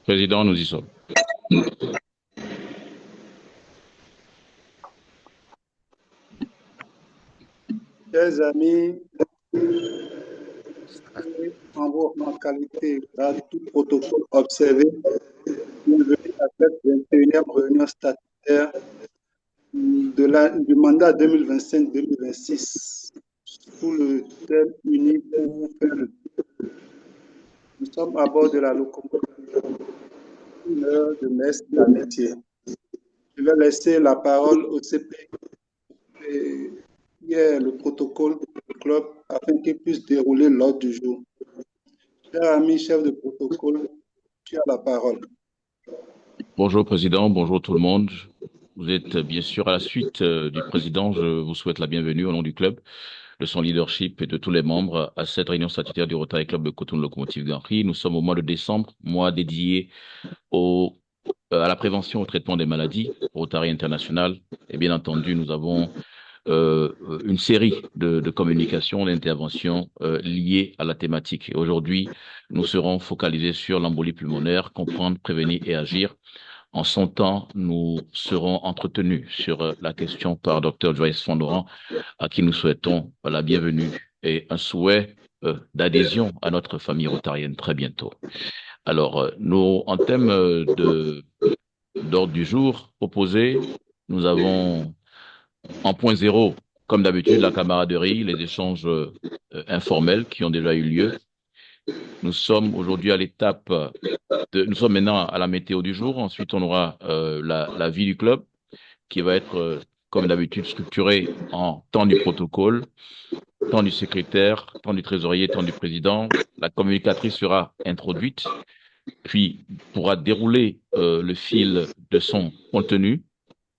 Président, nous y sommes. Chers amis, en qualité de tout protocole observé, bienvenue à cette 21e réunion statutaire du mandat 2025-2026 sous le thème uni pour faire le. Nous sommes à bord de la locomotive, une heure de messe d'amitié. Je vais laisser la parole au CP qui est le protocole du club afin qu'il puisse dérouler l'ordre du jour. Cher ami chef de protocole, tu as la parole. Bonjour, Président. Bonjour tout le monde. Vous êtes bien sûr à la suite du Président. Je vous souhaite la bienvenue au nom du club, de son leadership et de tous les membres à cette réunion statutaire du Rotary Club de Cotonou Locomotive Gambry. Nous sommes au mois de décembre, mois dédié à la prévention et au traitement des maladies, Rotary International. Et bien entendu, nous avons une série de communications, d'interventions liées à la thématique. Et aujourd'hui, nous serons focalisés sur l'embolie pulmonaire, comprendre, prévenir et agir. En son temps, nous serons entretenus sur la question par Dr. Joyce Fondorant, à qui nous souhaitons la bienvenue et un souhait d'adhésion à notre famille rotarienne très bientôt. Alors, nous, en thème d'ordre du jour proposé, nous avons en point zéro, comme d'habitude, la camaraderie, les échanges informels qui ont déjà eu lieu. Nous sommes aujourd'hui à l'étape nous sommes maintenant à la météo du jour. Ensuite, on aura la vie du club qui va être, comme d'habitude, structurée en temps du protocole, temps du secrétaire, temps du trésorier, temps du président. La communicatrice sera introduite, puis pourra dérouler le fil de son contenu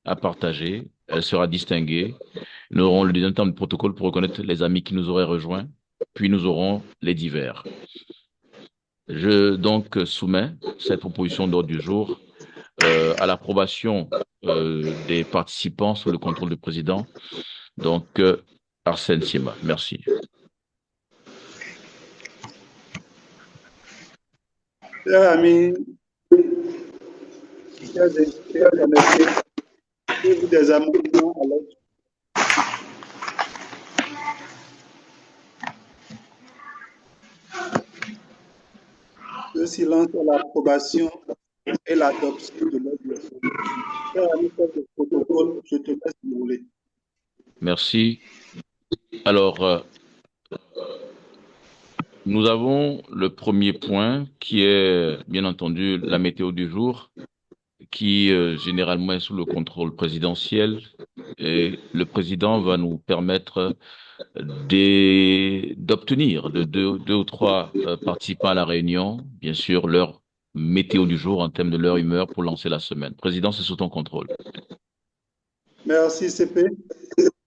à partager. Elle sera distinguée. Nous aurons le deuxième temps du protocole pour reconnaître les amis qui nous auraient rejoints. Puis nous aurons les divers. Je donc soumets cette proposition d'ordre du jour à l'approbation des participants sous le contrôle du président. Donc, Arsène Sima, merci. Chers amis, chers invités connectés, avez-vous des amendements à l'ordre? Le silence à l'approbation et l'adoption de l'ordre du jour. Chers amis chef de protocole, je te laisse dérouler. Merci. Alors, nous avons le premier point qui est, bien entendu, la météo du jour, qui généralement est sous le contrôle présidentiel. Et le président va nous permettre d'obtenir de deux ou trois participants à la réunion, bien sûr, leur météo du jour en termes de leur humeur pour lancer la semaine. Président, c'est sous ton contrôle. Merci CP.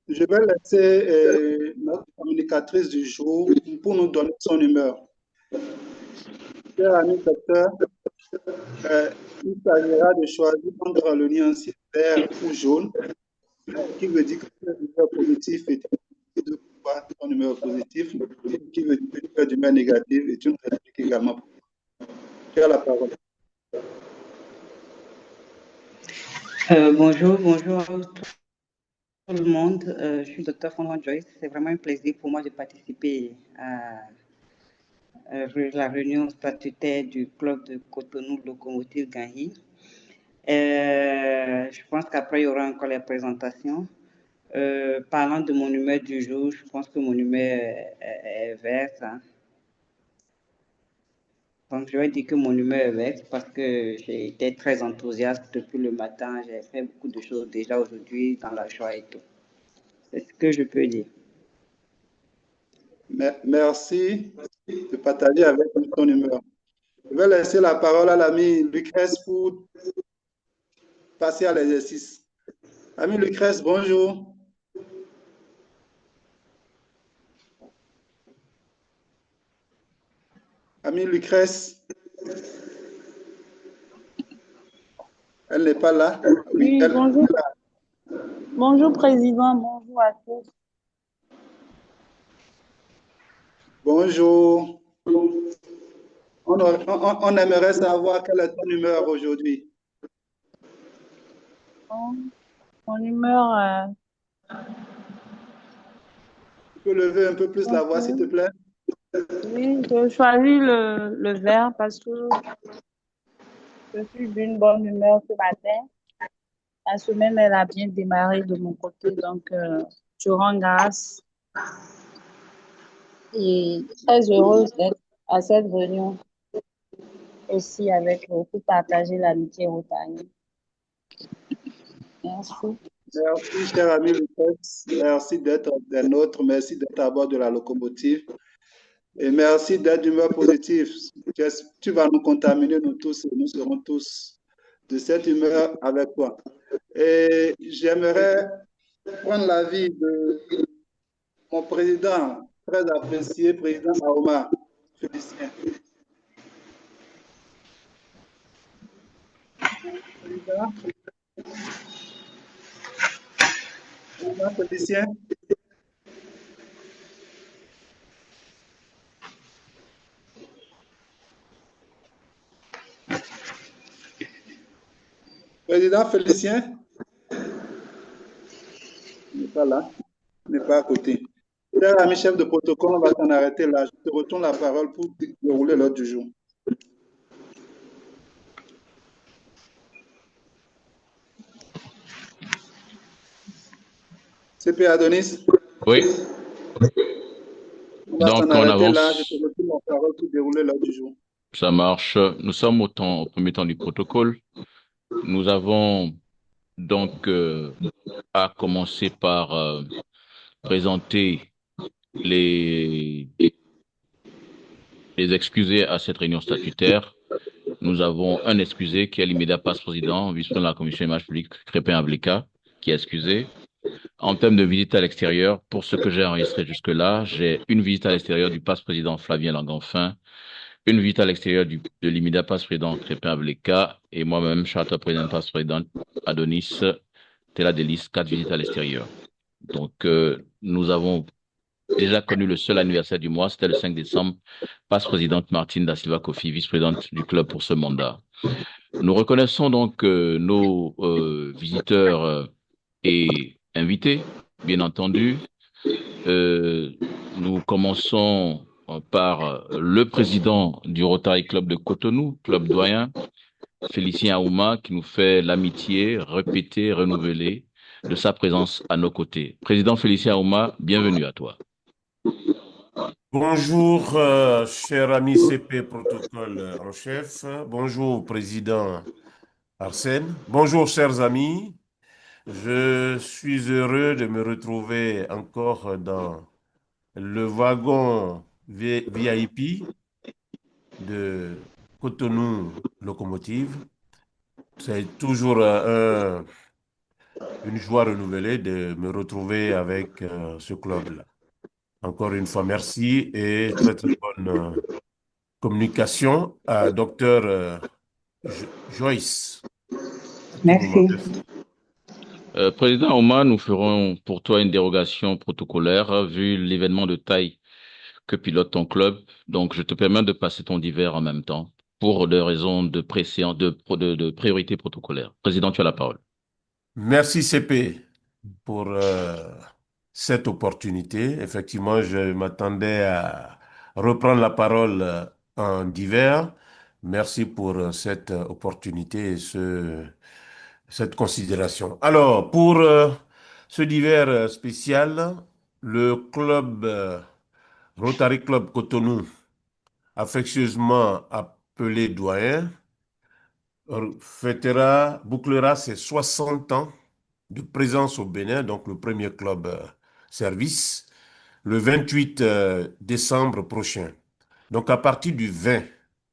Je vais laisser notre communicatrice du jour pour nous donner son humeur. Cher ami docteur, il s'agira de choisir entre le nuancier vert ou jaune, qui veut dire que tu as d'humeur positif et tu ne pas ton humeur positif, qui veut dire que tu as d'humeur négative et tu ne répliques également. Tu as la parole. Bonjour tout le monde. Je suis Dr. Fondorant Joyce. C'est vraiment un plaisir pour moi de participer à la réunion statutaire du club de Cotonou Locomotive Gambry. Je pense qu'après, il y aura encore les présentations. Parlant de mon humeur du jour, je pense que mon humeur est verte. Hein. Donc, je vais dire que mon humeur est verte parce que j'ai été très enthousiaste depuis le matin. J'ai fait beaucoup de choses déjà aujourd'hui dans la joie et tout. C'est ce que je peux dire. Merci de partager avec nous ton humeur. Je vais laisser la parole à l'ami Lucrèce pour passer à l'exercice. Ami Lucrèce, bonjour. Ami Lucrèce, elle n'est pas là. Oui, bonjour. Bonjour, Président. Bonjour à tous. Bonjour. on aimerait savoir quelle est ton humeur aujourd'hui. Bon, mon humeur, Tu peux lever un peu plus la voix, s'il te ok. plaît? Oui, je choisis le vert parce que je suis d'une bonne humeur ce matin. La semaine, elle a bien démarré de mon côté, donc je rends grâce et très heureuse d'être à cette réunion aussi avec vous pour partager l'amitié rotarienne. Merci. Merci, cher ami Lucas. Merci d'être des nôtres. Merci d'être à bord de la locomotive. Et merci d'être d'humeur positive. Tu vas nous contaminer, nous tous, et nous serons tous de cette humeur avec toi. Et j'aimerais prendre l'avis de mon président, très apprécié, président Aouma. Félicien. Président, président Félicien. Président Félicien, il n'est pas là, il n'est pas à côté. Cher ami chef de protocole, on va t'en arrêter là. Je te retourne la parole pour dérouler l'ordre du jour. CP Adonis, Oui, on va s'en donc on arrêter là. Je te avance, retourne la parole pour dérouler l'ordre du jour. ça marche. Nous sommes au premier temps du protocole. Nous avons donc à commencer par présenter les, les excusés à cette réunion statutaire. Nous avons un excusé qui est l'immédiat passe-président, vice-président de la commission des marches publiques, Crépin Ableka, qui est excusé. En termes de visite à l'extérieur, pour ce que j'ai enregistré jusque-là, j'ai une visite à l'extérieur du passe-président Flavien Langenfin, une visite à l'extérieur de l'immédiat passe-président Crépin Ableka, et moi-même, charter président passe-président Adonis Teladelis, 4 visites à l'extérieur. Donc, nous avons déjà connu le seul anniversaire du mois, c'était le 5 décembre, passe-présidente Martine da Silva Kofi, vice-présidente du club pour ce mandat. Nous reconnaissons donc nos visiteurs et invités, bien entendu. Euh, Nous commençons par le président du Rotary Club de Cotonou, club doyen, Félicien Aouma, qui nous fait l'amitié répétée, renouvelée de sa présence à nos côtés. Président Félicien Aouma, bienvenue à toi. Bonjour, cher ami CP protocole en chef. Bonjour, président Arsène. Bonjour, chers amis. Je suis heureux de me retrouver encore dans le wagon VIP de Cotonou Locomotive. C'est toujours une joie renouvelée de me retrouver avec ce club-là. Encore une fois, merci et très très bonne communication à docteur Joyce. À tout moment. Merci. Merci. Président Aouma, nous ferons pour toi une dérogation protocolaire vu l'événement de taille que pilote ton club. Donc, je te permets de passer ton divers en même temps pour des raisons de priorité protocolaire. Président, tu as la parole. Merci CP pour cette opportunité. Effectivement, je m'attendais à reprendre la parole en divers. Merci pour cette opportunité et cette considération. Alors, pour ce divers spécial, le club Rotary Club Cotonou, affectueusement appelé Doyen, bouclera ses 60 ans de présence au Bénin, donc le premier club service, le 28 décembre prochain. Donc à partir du 20,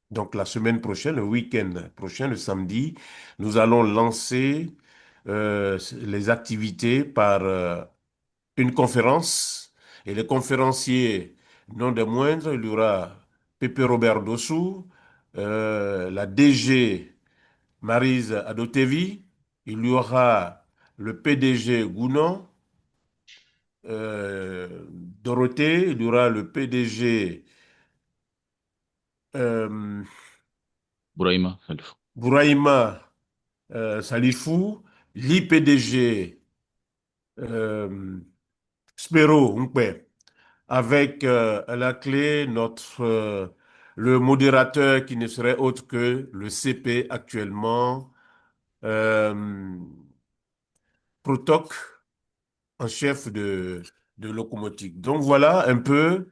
donc la semaine prochaine, le week-end prochain, le samedi, nous allons lancer les activités par une conférence. Et les conférenciers, non des moindres, il y aura Pepe Robert Dossou, la DG Maryse Adotevi, il y aura le PDG Gounon, Dorothée, il y aura le PDG Bouraïma Salifou. Bouraïma Salifou, l'IPDG Spero Nkwe, avec à la clé le modérateur qui ne serait autre que le CP actuellement, Protoc, en chef de locomotive. Donc voilà un peu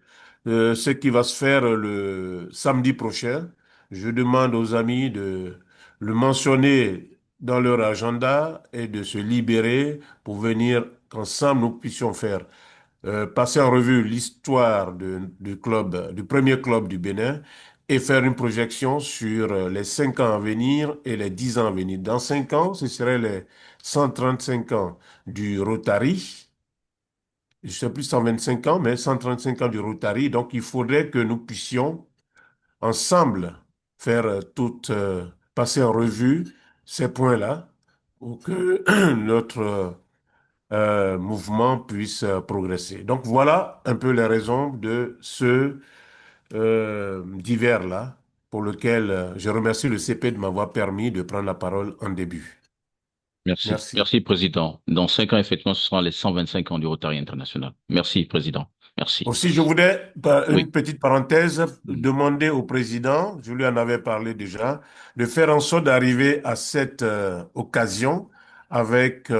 ce qui va se faire le samedi prochain. Je demande aux amis de le mentionner dans leur agenda et de se libérer pour venir qu'ensemble nous puissions faire passer en revue l'histoire du club, du premier club du Bénin et faire une projection sur les 5 ans à venir et les 10 ans à venir. Dans 5 ans, ce seraient les 135 ans du Rotary. Je ne sais plus 125 ans, mais 135 ans du Rotary. Donc, il faudrait que nous puissions ensemble faire passer en revue ces points-là pour que notre mouvement puisse progresser. Donc voilà un peu les raisons de ce divers-là pour lequel je remercie le CP de m'avoir permis de prendre la parole en début. Merci. Merci. Merci, Président. Dans 5 ans, effectivement, ce sera les 125 ans du Rotary International. Merci, Président. Merci. Aussi, je voudrais, une Oui. petite parenthèse, demander au président, je lui en avais parlé déjà, de faire en sorte d'arriver à cette occasion avec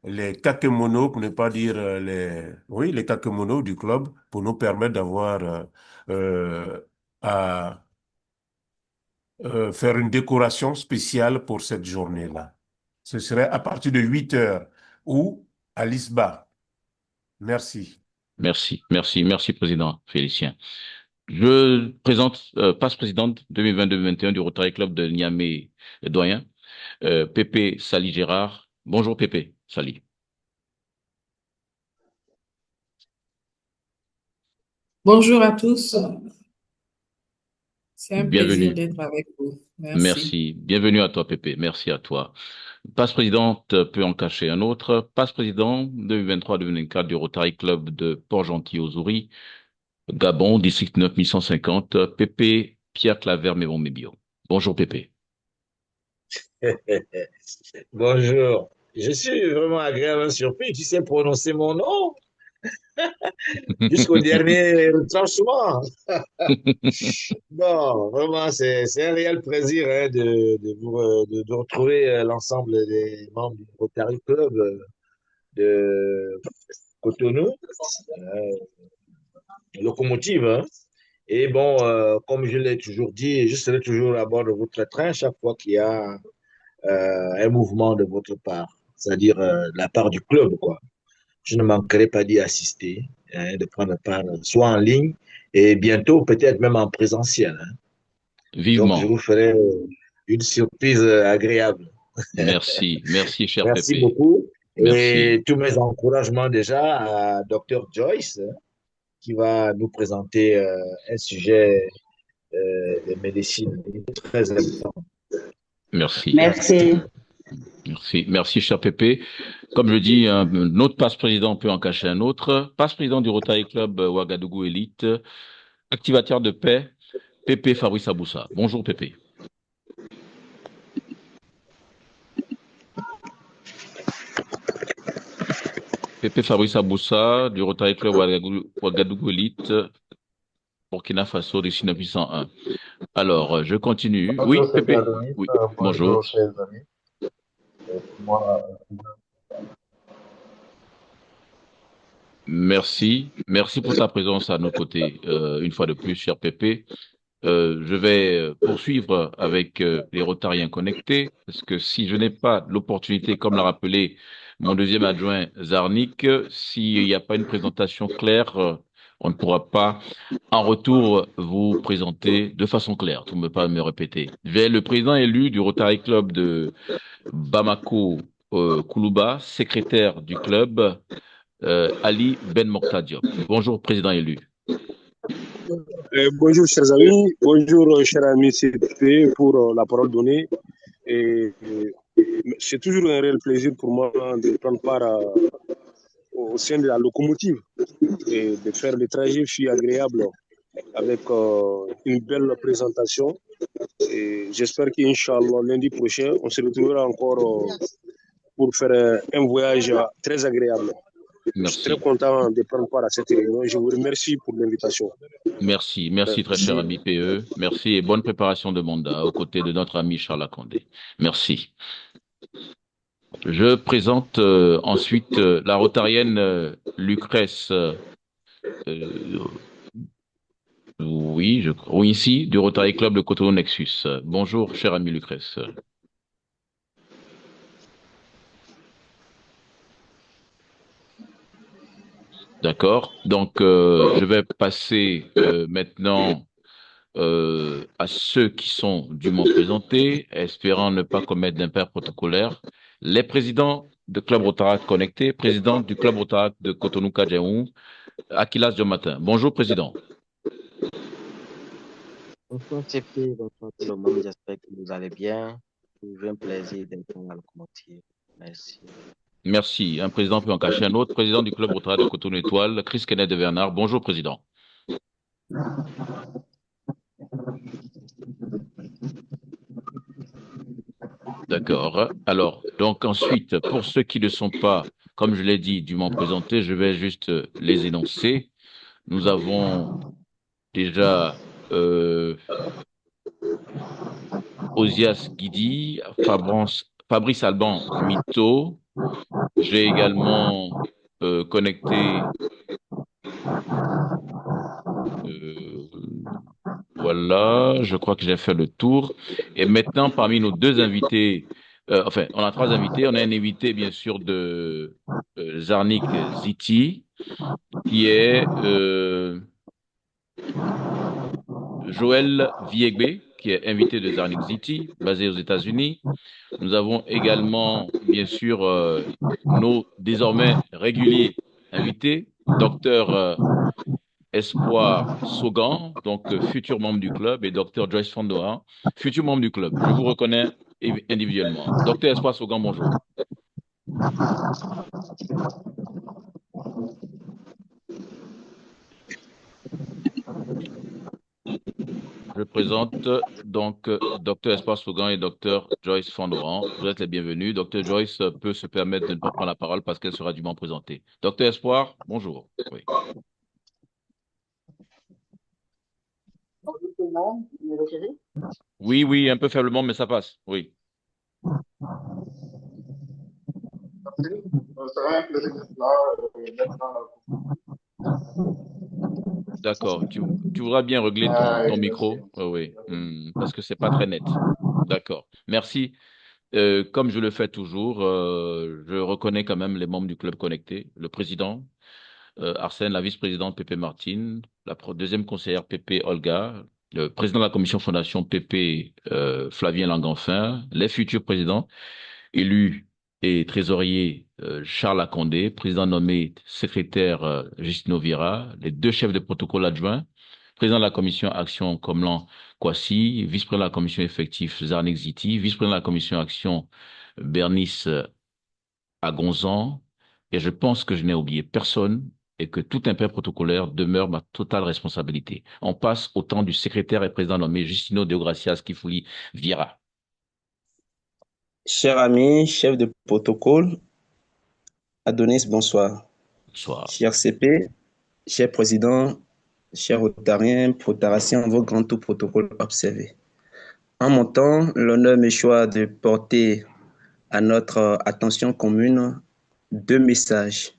les kakémonos, pour ne pas dire les kakémonos du club, pour nous permettre d'avoir euh, à faire une décoration spéciale pour cette journée-là. Ce serait à partir de 8 heures ou à l'ISBA. Merci. Merci. Merci. Merci, Président Félicien. Je présente passe-présidente 2020-2021 du Rotary Club de Niamey doyen, Pépé Sali Gérard. Bonjour Pépé Sali. Bonjour à tous. C'est un plaisir Bienvenue. d'être avec vous. Merci. Merci. Bienvenue à toi Pépé. Merci à toi. Passe-présidente peut en cacher un autre. Passe-président 2023-2024 du Rotary Club de Port-Gentil aux Ouris, Gabon, district 9150, Pépé Pierre Claver Mémon Mébio. Bonjour Pépé. Bonjour. Je suis vraiment agréablement surpris. Tu sais prononcer mon nom jusqu'au dernier retranchement. Bon, vraiment, c'est un réel plaisir hein, de retrouver l'ensemble des membres du Rotary Club de Cotonou, locomotive. Hein. Et bon, comme je l'ai toujours dit, je serai toujours à bord de votre train chaque fois qu'il y a un mouvement de votre part, c'est-à-dire de la part du club, quoi. Je ne manquerai pas d'y assister, hein, de prendre part, soit en ligne et bientôt peut-être même en présentiel. Hein. Donc, je Vivement. vous ferai une surprise agréable. Merci. Merci, cher Merci Pépé. beaucoup. Merci. Et tous mes encouragements déjà à Dr. Joyce, hein, qui va nous présenter un sujet de médecine très important. Merci. Merci. Merci. Merci, cher Pépé. Comme je dis, un autre passe-président peut en cacher un autre. Passe-président du Rotary Club Ouagadougou Elite, activateur de paix, Pépé Fabrice Aboussa. Bonjour Pépé. Pépé Fabrice Aboussa du Rotary Club Ouagadougou Elite, Burkina Faso, district 9101. Alors, je continue. Oui, Bonjour, Pépé. Denis. Oui, Bonjour, bonjour. chers amis. Pour moi, Merci. Merci pour ta présence à nos côtés, une fois de plus, cher Pépé. Je vais poursuivre avec les Rotariens connectés, parce que si je n'ai pas l'opportunité, comme l'a rappelé mon deuxième adjoint Zarnik, s'il n'y a pas une présentation claire, on ne pourra pas en retour vous présenter de façon claire. Tu ne peux pas me répéter. J'ai le président élu du Rotary Club de Bamako, Koulouba, secrétaire du club, Ali Ben Morta Diop. Bonjour, président élu. Bonjour chers amis, bonjour cher ami CP pour la parole donnée. C'est toujours un réel plaisir pour moi de prendre part au sein de la locomotive et de faire le trajet fut agréable avec une belle présentation. Et j'espère qu'Inch'Allah, lundi prochain, on se retrouvera encore pour faire un voyage très agréable. Je suis très content de prendre part à cette réunion. Je vous remercie pour l'invitation. Merci, très cher ami PE. Merci et bonne préparation de mandat aux côtés de notre ami Charles Condé. Merci. Je présente ensuite la rotarienne Lucrèce. Oui, ici, du Rotary Club de Cotonou Nexus. Bonjour, cher ami Lucrèce. D'accord. Donc, je vais passer maintenant à ceux qui sont dûment présentés, espérant ne pas commettre d'impair protocolaire. Les présidents de Club Rotaract Connecté, président du Club Rotaract de Cotonou-Kadjaou, Akilas Diomatin. Bonjour, président. Bonsoir, CP, bonsoir tout le monde. J'espère que vous allez bien. C'est toujours un plaisir d'être à locomotive. Merci. Merci. Un président peut en cacher un autre. Président du Club Rotaract de Cotonou Étoile, Chris Kenneth de Bernard. Bonjour, président. D'accord. Alors, donc ensuite, pour ceux qui ne sont pas, comme je l'ai dit, dûment présentés, je vais juste les énoncer. Nous avons déjà Osias Guidi, Fabrice Alban Mito. J'ai également connecté voilà, je crois que j'ai fait le tour. Et maintenant, parmi nos deux invités, enfin, on a trois invités. On a un invité, bien sûr, de Zarnik Ziti, qui est Joël Viegbe, qui est invité de Zarnik Ziti, basé aux États-Unis. Nous avons également, bien sûr, nos désormais réguliers invités, docteur Espoir Sogan, donc futur membre du club, et docteur Joyce Fondoa, futur membre du club. Je vous reconnais individuellement. Docteur Espoir Sogan, bonjour. Je présente donc Dr Espoir Sogan et Dr Joyce Fondoran. Vous êtes les bienvenus. Dr Joyce peut se permettre de ne pas prendre la parole parce qu'elle sera dûment présentée. Dr Espoir, bonjour. Oui. Oui, un peu faiblement, mais ça passe. Oui. D'accord. Tu voudras bien régler ton micro? Oui, parce que c'est pas très net. D'accord. Merci. Comme je le fais toujours, je reconnais quand même les membres du club connecté, le président, Arsène, la vice-présidente Pépé Martine, la deuxième conseillère Pépé Olga, le président de la commission fondation Pépé Flavien Langenfin, les futurs présidents élus et trésorier Charles Akondé, président nommé secrétaire Justino Vira, les deux chefs de protocole adjoints, président de la commission Action Comlan Kwasi, vice-président de la commission effective Zarnik Ziti, vice-président de la commission Action Bernice Agonzan, et je pense que je n'ai oublié personne et que tout impair protocolaire demeure ma totale responsabilité. On passe au temps du secrétaire et président nommé Justino Deogracias Kifouli Vira. Cher ami, chef de protocole, Adonis, bonsoir. Bonsoir. Cher CP, cher président, cher Rotarien, protaration, vos grands tout protocoles observés. En mon temps, l'honneur me choisit de porter à notre attention commune deux messages.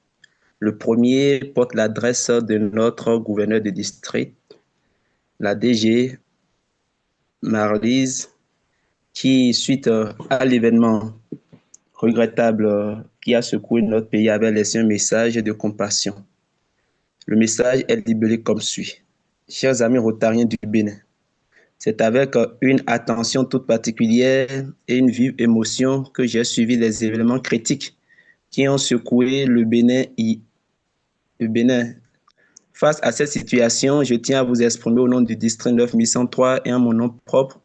Le premier porte l'adresse de notre gouverneur de district, la DG Marlise, qui, suite à l'événement regrettable qui a secoué notre pays, avait laissé un message de compassion. Le message est libellé comme suit. Chers amis rotariens du Bénin, c'est avec une attention toute particulière et une vive émotion que j'ai suivi les événements critiques qui ont secoué le Bénin. Face à cette situation, je tiens à vous exprimer au nom du district 9103 et en mon nom propre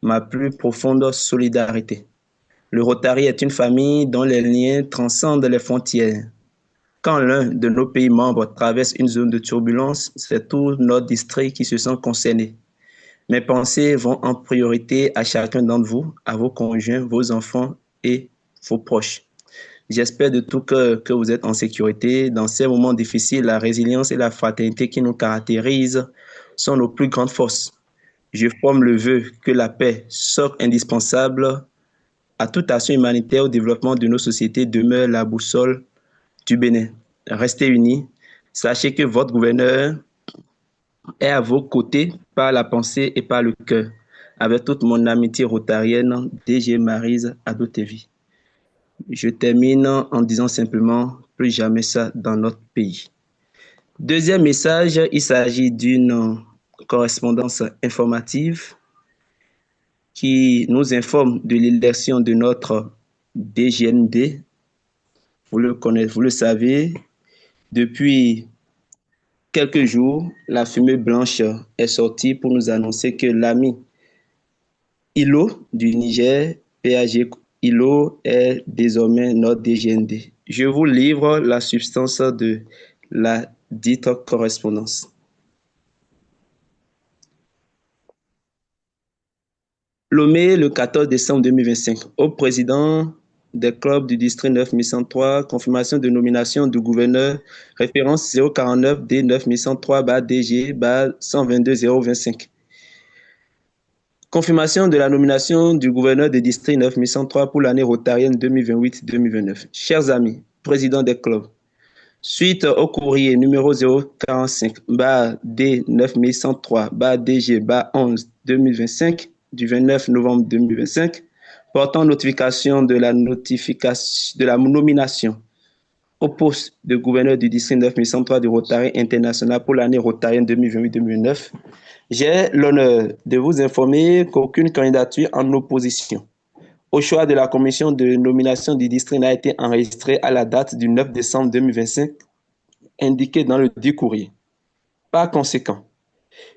ma plus profonde solidarité. Le Rotary est une famille dont les liens transcendent les frontières. Quand l'un de nos pays membres traverse une zone de turbulence, c'est tout notre district qui se sent concerné. Mes pensées vont en priorité à chacun d'entre vous, à vos conjoints, vos enfants et vos proches. J'espère de tout cœur que vous êtes en sécurité. Dans ces moments difficiles, la résilience et la fraternité qui nous caractérisent sont nos plus grandes forces. Je forme le vœu que la paix, socle indispensable à toute action humanitaire au développement de nos sociétés, demeure la boussole du Bénin. Restez unis. Sachez que votre gouverneur est à vos côtés par la pensée et par le cœur. Avec toute mon amitié rotarienne, DG Maryse Adotevi. Je termine en disant simplement, plus jamais ça dans notre pays. Deuxième message, il s'agit d'une correspondance informative qui nous informe de l'élection de notre DGND. Vous le connaissez, vous le savez, depuis quelques jours, la fumée blanche est sortie pour nous annoncer que l'ami ILO du Niger, PAG ILO, est désormais notre DGND. Je vous livre la substance de la dite correspondance. Lomé, le 14 décembre 2025, au président des clubs du district 9103, confirmation de nomination du gouverneur, référence 049 D 9103-DG 122 025. Confirmation de la nomination du gouverneur des districts 9103 pour l'année rotarienne 2028-2029. Chers amis, président des clubs, suite au courrier numéro 045-D 9103-DG 11-2025 du 29 novembre 2025, portant notification de la nomination au poste de gouverneur du district 9103 du Rotary International pour l'année rotarienne 2028-2029, j'ai l'honneur de vous informer qu'aucune candidature en opposition au choix de la commission de nomination du district n'a été enregistrée à la date du 9 décembre 2025, indiquée dans le dit courrier. Par conséquent,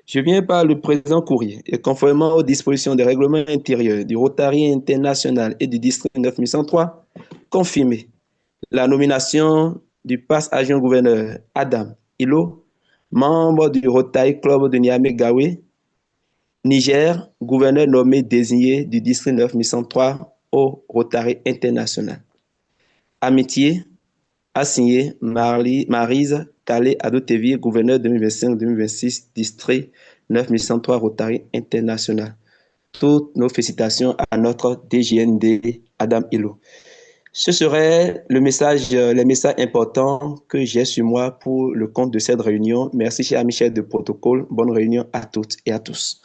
je viens par le présent courrier et conformément aux dispositions des règlements intérieurs du Rotary International et du district 9103, confirmer la nomination du passe-agent gouverneur Adam Ilo, membre du Rotary Club de Niamey-Gawé, Niger, gouverneur nommé désigné du district 9103 au Rotary International. Amitié, a signé Maryse Kalé Adotevi, gouverneur 2025-2026, district 9103 Rotary International. Toutes nos félicitations à notre DGND Adam Ilo. Ce serait les messages importants que j'ai sur moi pour le compte de cette réunion. Merci, cher ami chef de protocole. Bonne réunion à toutes et à tous.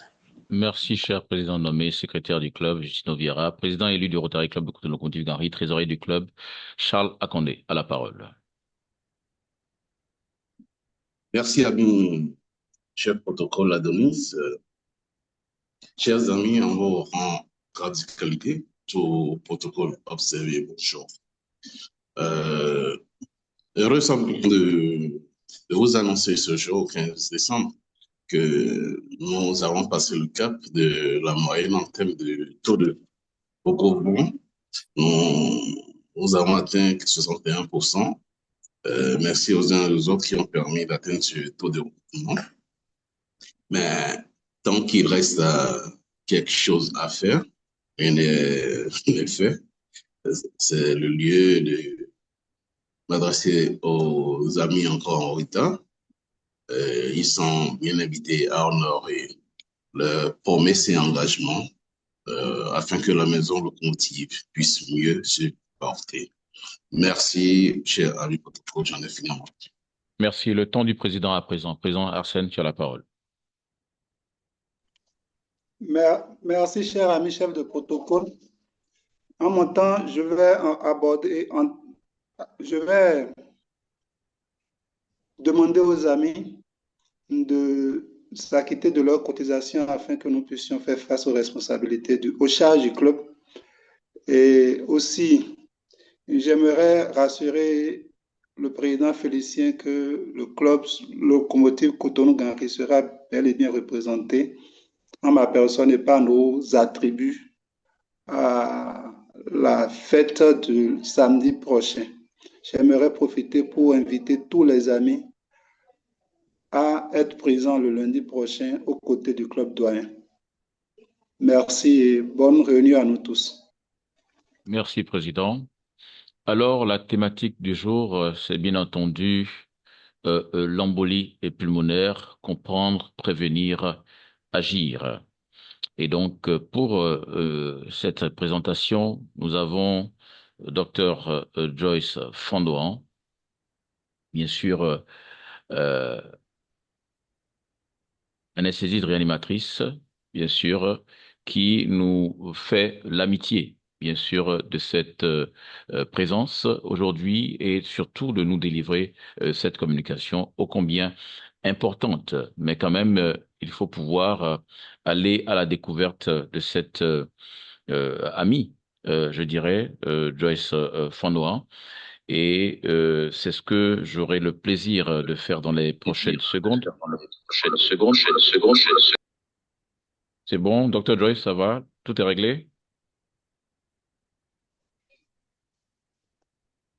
Merci, cher président nommé, secrétaire du club, Justino Vieira, président élu du Rotary Club de Cotonou-Contive-Gary, trésorier du club, Charles Akondé, à la parole. Merci, ami chef protocole Adonis. Chers amis, en vos rangs radicalité, tout protocole observé, bonjour. Heureux de vous annoncer ce jour, 15 décembre, que nous avons passé le cap de la moyenne en termes de taux de recouvrement. Nous avons atteint 61%. Merci aux uns et aux autres qui ont permis d'atteindre ce taux de recouvrement. Mais tant qu'il reste quelque chose à faire, rien n'est fait. C'est le lieu de m'adresser aux amis encore en retard. Ils sont bien invités à honorer leurs promesses et engagements afin que la maison locomotive puisse mieux se porter. Merci, cher ami protocole, j'en ai fini. Merci. Le temps du président à présent. Président Arsène, tu as la parole. Merci, cher ami chef de protocole. En mon temps, je vais demander aux amis de s'acquitter de leurs cotisations afin que nous puissions faire face aux responsabilités, aux charges du club. Et aussi, j'aimerais rassurer le président Félicien que le club Locomotive Cotonou-Gary sera bel et bien représenté en ma personne et par nos attributs à la fête du samedi prochain. J'aimerais profiter pour inviter tous les amis à être présents le lundi prochain aux côtés du club doyen. Merci et bonne réunion à nous tous. Merci, Président. Alors, la thématique du jour, c'est bien entendu l'embolie pulmonaire, comprendre, prévenir, agir. Et donc, pour cette présentation, nous avons Dr Joyce Fondoan, bien sûr, anesthésiste réanimatrice, bien sûr, qui nous fait l'amitié, bien sûr, de cette présence aujourd'hui et surtout de nous délivrer cette communication ô combien importante. Mais quand même, il faut pouvoir aller à la découverte de cette amie, je dirais, Joyce Fondoan. Et c'est ce que j'aurai le plaisir de faire dans les prochaines secondes. C'est bon, Dr. Joyce, ça va? Tout est réglé?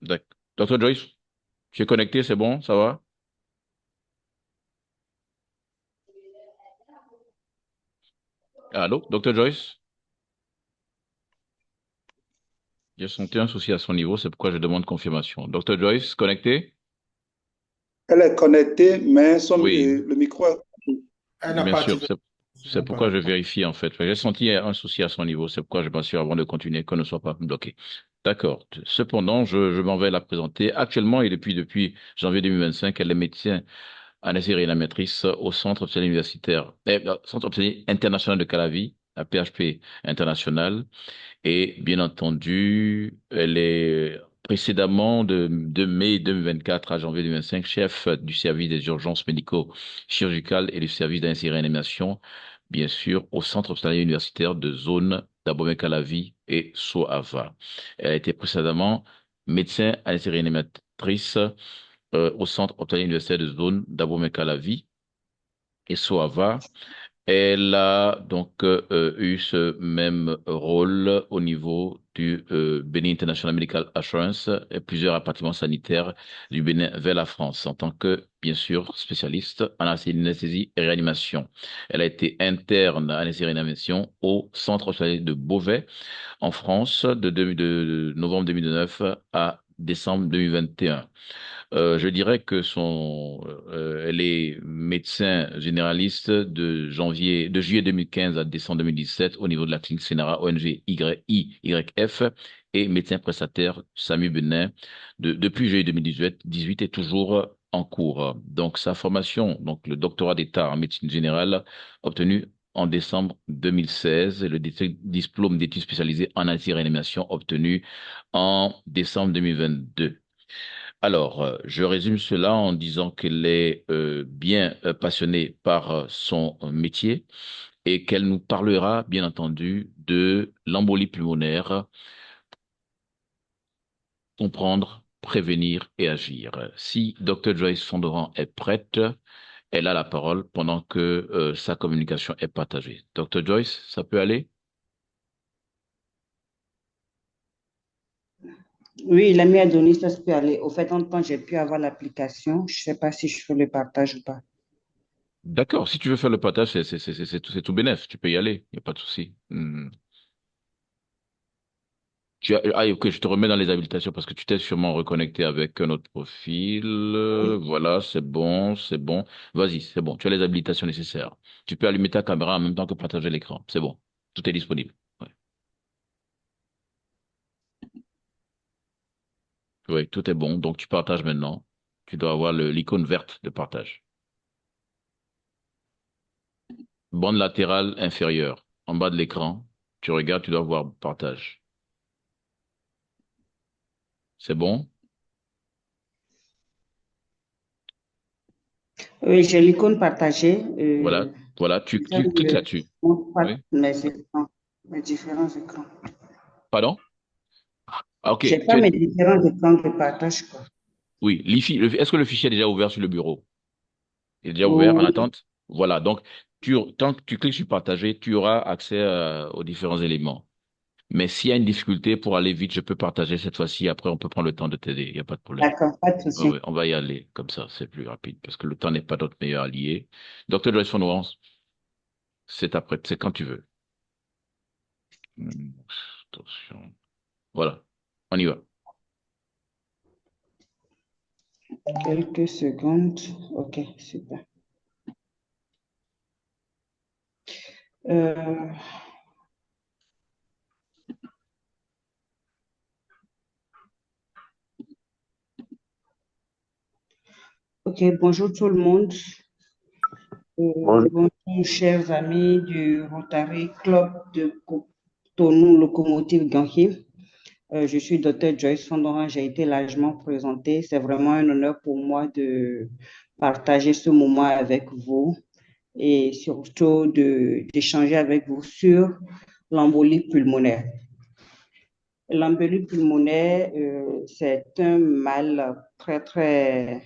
D'accord. Dr. Joyce, tu es connecté, c'est bon, ça va? Allô, Dr. Joyce? J'ai senti un souci à son niveau, c'est pourquoi je demande confirmation. Dr. Joyce, connecté? Elle est connectée, mais Oui, le micro est... bien sûr, c'est pourquoi je vérifie en fait. J'ai senti un souci à son niveau, c'est pourquoi je m'assure avant de continuer qu'on ne soit pas bloqué. D'accord. Cependant, je m'en vais la présenter. Actuellement et depuis janvier 2025, elle est médecin anesthésie réanimatrice au Centre hospitalier universitaire, Centre hospitalier international de Calavi, à PHP international. Et bien entendu, elle est précédemment de mai 2024 à janvier 2025 chef du service des urgences médico-chirurgicales et du service d'anesthésie réanimation, bien sûr, au Centre hospitalier universitaire de zone d'Abomey-Calavi et Soava. Elle a été précédemment médecin anesthésie réanimatrice au Centre hospitalier universitaire de zone d'Abomey-Calavi et Soava. Elle a donc eu ce même rôle au niveau du Benin International Medical Assurance et plusieurs appartements sanitaires du Bénin vers la France en tant que, bien sûr, spécialiste en anesthésie et réanimation. Elle a été interne anesthésie et réanimation au Centre hospitalier de Beauvais en France de novembre 2009 à décembre 2021. Je dirais que elle est médecin généraliste de juillet 2015 à décembre 2017 au niveau de la clinique Sénara ONG IYF et médecin prestataire SAMU Benin depuis juillet 2018 est toujours en cours. Donc sa formation, donc le doctorat d'État en médecine générale obtenu en décembre 2016 et le diplôme d'études spécialisées en anti-réanimation obtenu en décembre 2022. Alors, je résume cela en disant qu'elle est bien passionnée par son métier et qu'elle nous parlera, bien entendu, de l'embolie pulmonaire, comprendre, prévenir et agir. Si Dr. Joyce Fondoran est prête, elle a la parole pendant que sa communication est partagée. Dr. Joyce, ça peut aller? Oui, l'ami a donné, ça peut aller. Au fait, quand j'ai pu avoir l'application, je ne sais pas si je fais le partage ou pas. D'accord, si tu veux faire le partage, c'est tout bénef, tu peux y aller, il n'y a pas de souci. Ok, je te remets dans les habilitations parce que tu t'es sûrement reconnecté avec un autre profil. Voilà, c'est bon, c'est bon. Vas-y, c'est bon. Tu as les habilitations nécessaires. Tu peux allumer ta caméra en même temps que partager l'écran. C'est bon. Tout est disponible. Ouais. Oui, tout est bon. Donc, tu partages maintenant. Tu dois avoir l'icône verte de partage. Bande latérale inférieure. En bas de l'écran. Tu regardes, tu dois voir partage. C'est bon? Oui, j'ai l'icône partagée. Voilà, tu cliques là-dessus. Oui. Mes écrans, mes différents écrans. Pardon? Ah, ok. Je n'ai pas mes différents écrans de partage, quoi. Oui, est-ce que le fichier est déjà ouvert sur le bureau? Il est déjà ouvert en attente? Voilà, donc tant que tu cliques sur partager, tu auras accès aux différents éléments. Mais s'il y a une difficulté pour aller vite, je peux partager cette fois-ci. Après, on peut prendre le temps de t'aider. Il n'y a pas de problème. D'accord, pas de souci. Ouais, on va y aller comme ça, c'est plus rapide parce que le temps n'est pas notre meilleur allié. Docteur Joyce Fondoran, c'est après, c'est quand tu veux. Attention. Voilà, on y va. Quelques secondes. Ok, super. Ok, bonjour tout le monde. Bonjour, chers amis du Rotary Club de Cotonou Locomotive Ganhi. Je suis Dr. Joyce Fondoran, j'ai été largement présentée. C'est vraiment un honneur pour moi de partager ce moment avec vous et surtout d'échanger avec vous sur l'embolie pulmonaire. L'embolie pulmonaire, c'est un mal très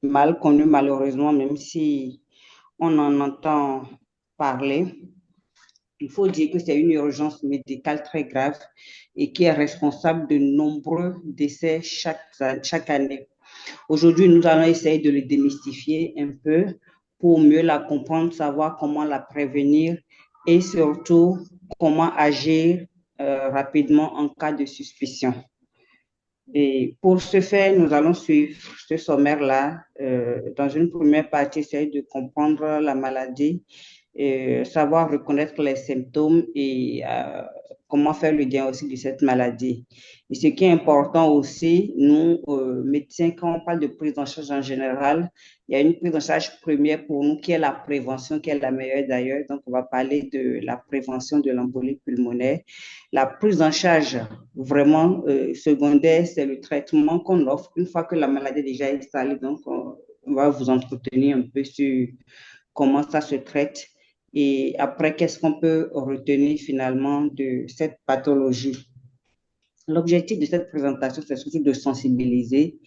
mal connu malheureusement, même si on en entend parler. Il faut dire que c'est une urgence médicale très grave et qui est responsable de nombreux décès chaque année. Aujourd'hui, nous allons essayer de le démystifier un peu pour mieux la comprendre, savoir comment la prévenir et surtout comment agir rapidement en cas de suspicion. Et pour ce faire, nous allons suivre ce sommaire-là. Dans une première partie, essayer de comprendre la maladie, savoir reconnaître les symptômes et comment faire le diagnostic de cette maladie. Et ce qui est important aussi, nous, médecins, quand on parle de prise en charge en général, il y a une prise en charge première pour nous qui est la prévention, qui est la meilleure d'ailleurs. Donc, on va parler de la prévention de l'embolie pulmonaire. La prise en charge vraiment secondaire, c'est le traitement qu'on offre une fois que la maladie est déjà installée. Donc, on va vous entretenir un peu sur comment ça se traite et après, qu'est-ce qu'on peut retenir finalement de cette pathologie. L'objectif de cette présentation, c'est surtout de sensibiliser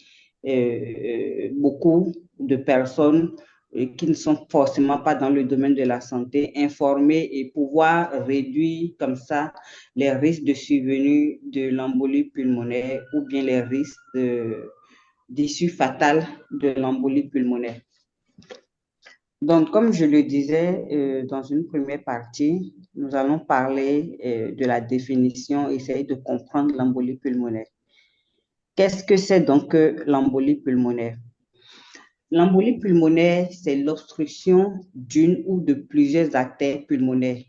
beaucoup de personnes qui ne sont forcément pas dans le domaine de la santé, informer et pouvoir réduire comme ça les risques de survenue de l'embolie pulmonaire ou bien les risques d'issue fatale de l'embolie pulmonaire. Donc, comme je le disais dans une première partie, nous allons parler de la définition, essayer de comprendre l'embolie pulmonaire. Qu'est-ce que c'est donc l'embolie pulmonaire? L'embolie pulmonaire, c'est l'obstruction d'une ou de plusieurs artères pulmonaires.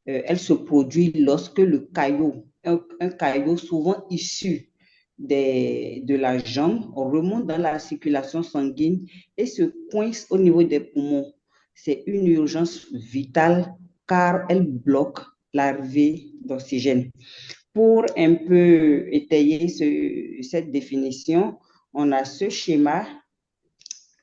Elle se produit lorsque le caillot, un caillot souvent issu de la jambe, remonte dans la circulation sanguine et se coince au niveau des poumons. C'est une urgence vitale car elle bloque l'arrivée d'oxygène. Pour un peu étayer cette définition, on a ce schéma.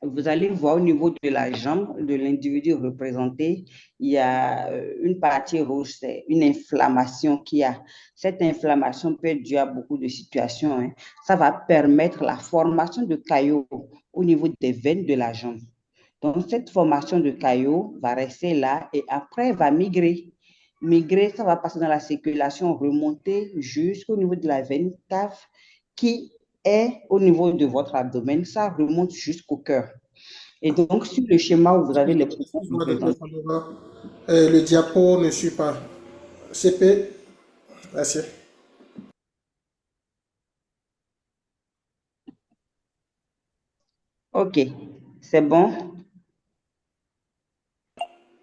Vous allez voir au niveau de la jambe de l'individu représenté, il y a une partie rouge, c'est une inflammation qu'il y a. Cette inflammation peut être due à beaucoup de situations. Hein. Ça va permettre la formation de caillots au niveau des veines de la jambe. Donc, cette formation de caillots va rester là et après va migrer. Migrer, ça va passer dans la circulation, remonter jusqu'au niveau de la veine cave qui est au niveau de votre abdomen, ça remonte jusqu'au cœur. Et donc, sur le schéma où vous avez les poumons représentés. Le diapo ne suit pas. CP, merci. OK, c'est bon.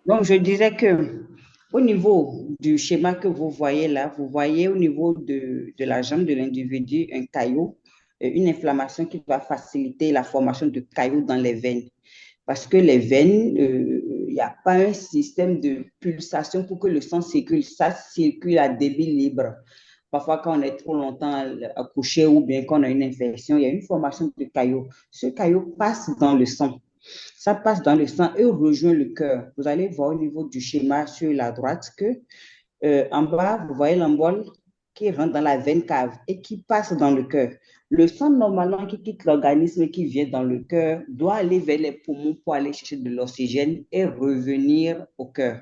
Donc, je disais que au niveau du schéma que vous voyez là, vous voyez au niveau de la jambe de l'individu un caillot, une inflammation qui va faciliter la formation de caillots dans les veines. Parce que les veines, il n'y a pas un système de pulsation pour que le sang circule. Ça circule à débit libre. Parfois, quand on est trop longtemps accouché ou bien quand on a une infection, il y a une formation de caillots. Ce caillot passe dans le sang. Ça passe dans le sang et rejoint le cœur. Vous allez voir au niveau du schéma sur la droite que en bas, vous voyez l'embole qui rentre dans la veine cave et qui passe dans le cœur. Le sang, normalement, qui quitte l'organisme et qui vient dans le cœur, doit aller vers les poumons pour aller chercher de l'oxygène et revenir au cœur.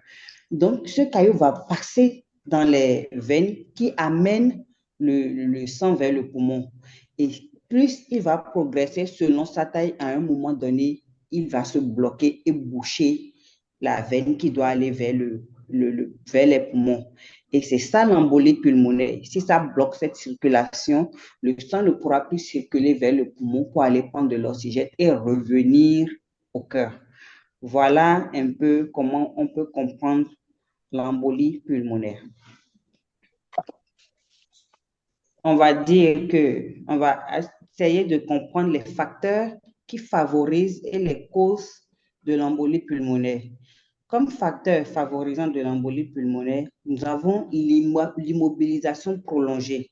Donc, ce caillot va passer dans les veines qui amènent le sang vers le poumon. Et plus il va progresser selon sa taille, à un moment donné, il va se bloquer et boucher la veine qui doit aller vers vers les poumons. Et c'est ça l'embolie pulmonaire. Si ça bloque cette circulation, le sang ne pourra plus circuler vers le poumon pour aller prendre de l'oxygène et revenir au cœur. Voilà un peu comment on peut comprendre l'embolie pulmonaire. On va essayer de comprendre les facteurs qui favorisent et les causes de l'embolie pulmonaire. Comme facteur favorisant de l'embolie pulmonaire, nous avons l'immobilisation prolongée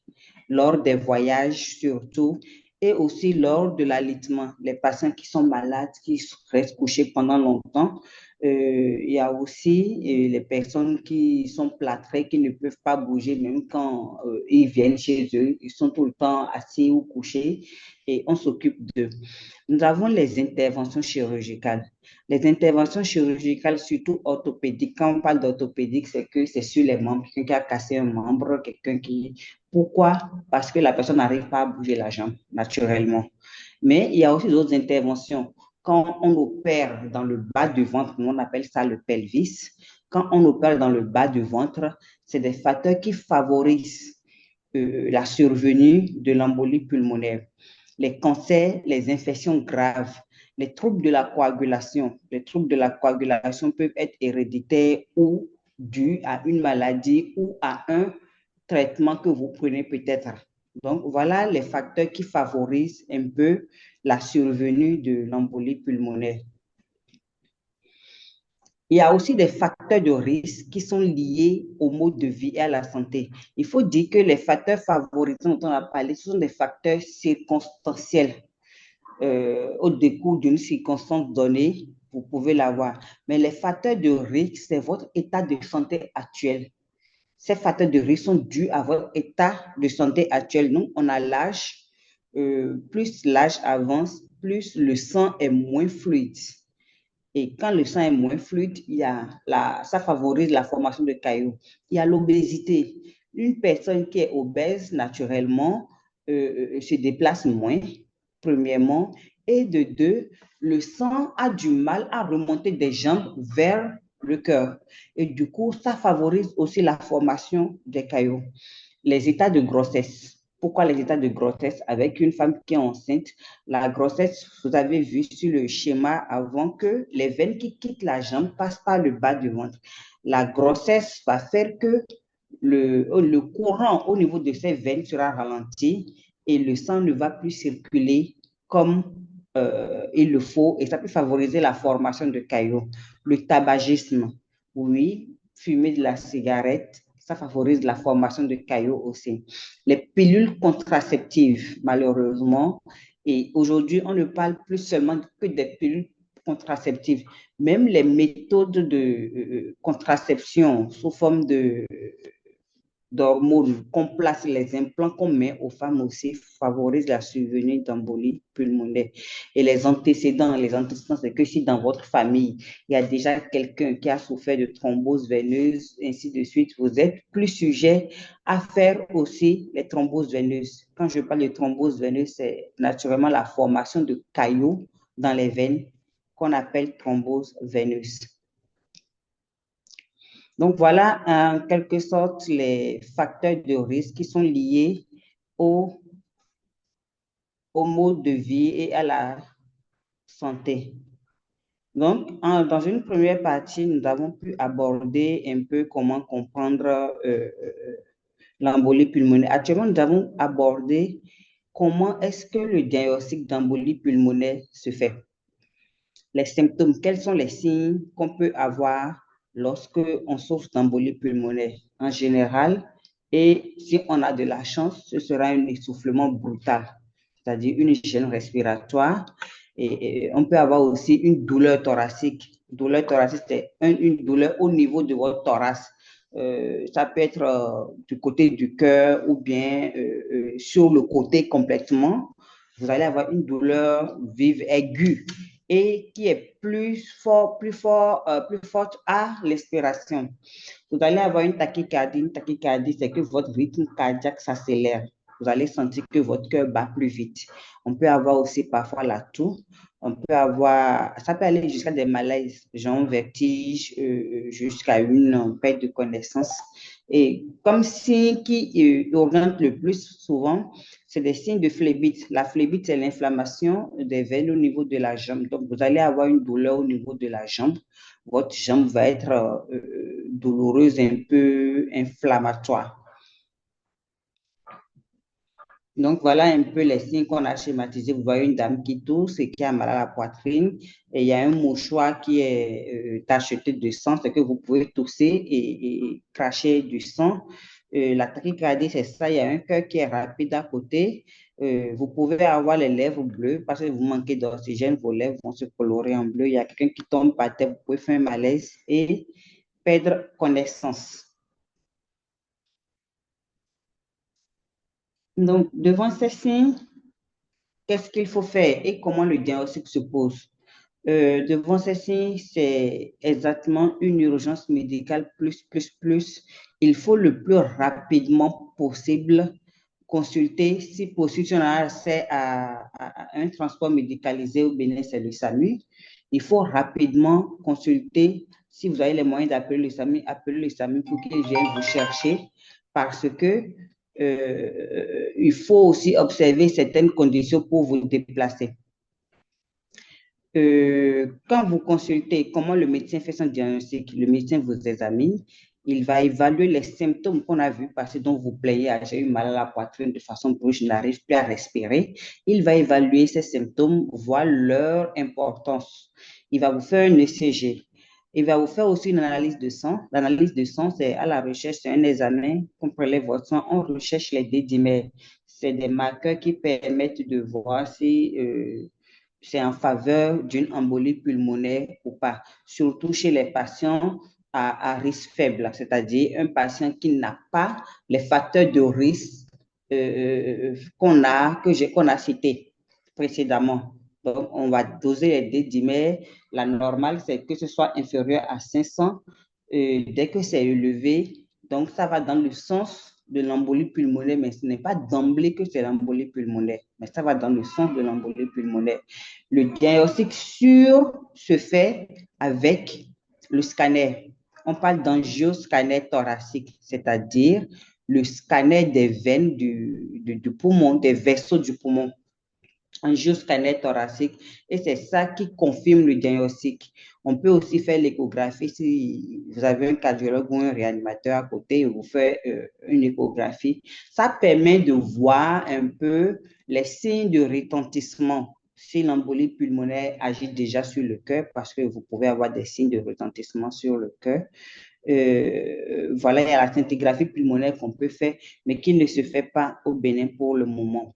lors des voyages surtout et aussi lors de l'alitement. Les patients qui sont malades, qui restent couchés pendant longtemps, il y a aussi les personnes qui sont plâtrées, qui ne peuvent pas bouger, même quand ils viennent chez eux, ils sont tout le temps assis ou couchés et on s'occupe d'eux. Nous avons les interventions chirurgicales. Les interventions chirurgicales, surtout orthopédiques, quand on parle d'orthopédique, c'est que c'est sur les membres, quelqu'un qui a cassé un membre, quelqu'un qui... Pourquoi? Parce que la personne n'arrive pas à bouger la jambe naturellement. Mais il y a aussi d'autres interventions. Quand on opère dans le bas du ventre, on appelle ça le pelvis. Quand on opère dans le bas du ventre, c'est des facteurs qui favorisent la survenue de l'embolie pulmonaire. Les cancers, les infections graves, les troubles de la coagulation. Les troubles de la coagulation peuvent être héréditaires ou dus à une maladie ou à un traitement que vous prenez peut-être. Donc, voilà les facteurs qui favorisent un peu la survenue de l'embolie pulmonaire. Il y a aussi des facteurs de risque qui sont liés au mode de vie et à la santé. Il faut dire que les facteurs favorisants dont on a parlé, ce sont des facteurs circonstanciels. Au décours d'une circonstance donnée, vous pouvez l'avoir. Mais les facteurs de risque, c'est votre état de santé actuel. Ces facteurs de risque sont dus à votre état de santé actuel. Nous, on a l'âge, plus l'âge avance, plus le sang est moins fluide. Et quand le sang est moins fluide, ça favorise la formation de caillots. Il y a l'obésité. Une personne qui est obèse, naturellement, se déplace moins, premièrement. Et de deux, le sang a du mal à remonter des jambes vers le cœur. Et du coup, ça favorise aussi la formation des caillots. Les états de grossesse. Pourquoi les états de grossesse? Avec une femme qui est enceinte, la grossesse, vous avez vu sur le schéma avant que les veines qui quittent la jambe passent par le bas du ventre. La grossesse va faire que le courant au niveau de ces veines sera ralenti et le sang ne va plus circuler comme il le faut, et ça peut favoriser la formation de caillots. Le tabagisme, oui, fumer de la cigarette, ça favorise la formation de caillots aussi. Les pilules contraceptives, malheureusement, et aujourd'hui, on ne parle plus seulement que des pilules contraceptives. Même les méthodes de contraception sous forme d'hormones qu'on place, les implants qu'on met aux femmes aussi favorisent la survenue d'embolie pulmonaire. Et les antécédents, c'est que si dans votre famille, il y a déjà quelqu'un qui a souffert de thrombose veineuse, ainsi de suite, vous êtes plus sujet à faire aussi les thromboses veineuses. Quand je parle de thrombose veineuse, c'est naturellement la formation de caillots dans les veines qu'on appelle thrombose veineuse. Donc, voilà en quelque sorte les facteurs de risque qui sont liés au mode de vie et à la santé. Donc, dans une première partie, nous avons pu aborder un peu comment comprendre l'embolie pulmonaire. Actuellement, nous avons abordé comment est-ce que le diagnostic d'embolie pulmonaire se fait. Les symptômes, quels sont les signes qu'on peut avoir lorsque on souffre d'embolie pulmonaire en général, et si on a de la chance, ce sera un essoufflement brutal, c'est-à-dire une gêne respiratoire, et on peut avoir aussi une douleur thoracique. Douleur thoracique, c'est une douleur au niveau de votre thorax. Ça peut être du côté du cœur ou bien sur le côté complètement. Vous allez avoir une douleur vive, aiguë, et qui est plus forte à l'expiration. Vous allez avoir une tachycardie. Une tachycardie, c'est que votre rythme cardiaque s'accélère. Vous allez sentir que votre cœur bat plus vite. On peut avoir aussi parfois la toux. On peut avoir, ça peut aller jusqu'à des malaises, genre vertige, jusqu'à une perte de connaissance. Et comme signe qui oriente le plus souvent, c'est des signes de phlébite. La phlébite, c'est l'inflammation des veines au niveau de la jambe. Donc, vous allez avoir une douleur au niveau de la jambe. Votre jambe va être douloureuse, un peu inflammatoire. Donc, voilà un peu les signes qu'on a schématisés. Vous voyez une dame qui tousse et qui a mal à la poitrine. Et il y a un mouchoir qui est tacheté de sang. C'est que vous pouvez tousser et cracher du sang. La tachycardie, c'est ça. Il y a un cœur qui est rapide à côté. Vous pouvez avoir les lèvres bleues parce que vous manquez d'oxygène. Vos lèvres vont se colorer en bleu. Il y a quelqu'un qui tombe par terre. Vous pouvez faire un malaise et perdre connaissance. Donc, devant ces signes, qu'est-ce qu'il faut faire et comment le diagnostic se pose? Devant ces signes, c'est exactement une urgence médicale plus. Il faut le plus rapidement possible consulter, si possible, si on a accès à un transport médicalisé au Bénin, c'est le SAMU. Il faut rapidement consulter, si vous avez les moyens d'appeler le SAMU, appelez le SAMU pour qu'il vienne vous chercher parce que il faut aussi observer certaines conditions pour vous déplacer. Quand vous consultez comment le médecin fait son diagnostic, le médecin vous examine, il va évaluer les symptômes qu'on a vus passer, dont vous plaignez, j'ai eu mal à la poitrine de façon brusque, je n'arrive plus à respirer. Il va évaluer ces symptômes, voir leur importance. Il va vous faire un ECG. Il va vous faire aussi une analyse de sang. L'analyse de sang, c'est à la recherche, c'est un examen, qu'on prélève votre sang, on recherche les D-dimères. C'est des marqueurs qui permettent de voir si c'est en faveur d'une embolie pulmonaire ou pas, surtout chez les patients à risque faible, c'est-à-dire un patient qui n'a pas les facteurs de risque qu'on a cités précédemment. Donc, on va doser les D-dimères. La normale, c'est que ce soit inférieur à 500. Dès que c'est élevé, donc ça va dans le sens de l'embolie pulmonaire, mais ce n'est pas d'emblée que c'est l'embolie pulmonaire, mais ça va dans le sens de l'embolie pulmonaire. Le diagnostic sûr se fait avec le scanner. On parle d'angioscanner thoracique, c'est-à-dire le scanner des veines du poumon, des vaisseaux du poumon. Angioscanner thoracique, et c'est ça qui confirme le diagnostic. On peut aussi faire l'échographie si vous avez un cardiologue ou un réanimateur à côté, vous faites une échographie. Ça permet de voir un peu les signes de retentissement si l'embolie pulmonaire agit déjà sur le cœur, parce que vous pouvez avoir des signes de retentissement sur le cœur. Voilà, il y a la scintigraphie pulmonaire qu'on peut faire, mais qui ne se fait pas au Bénin pour le moment.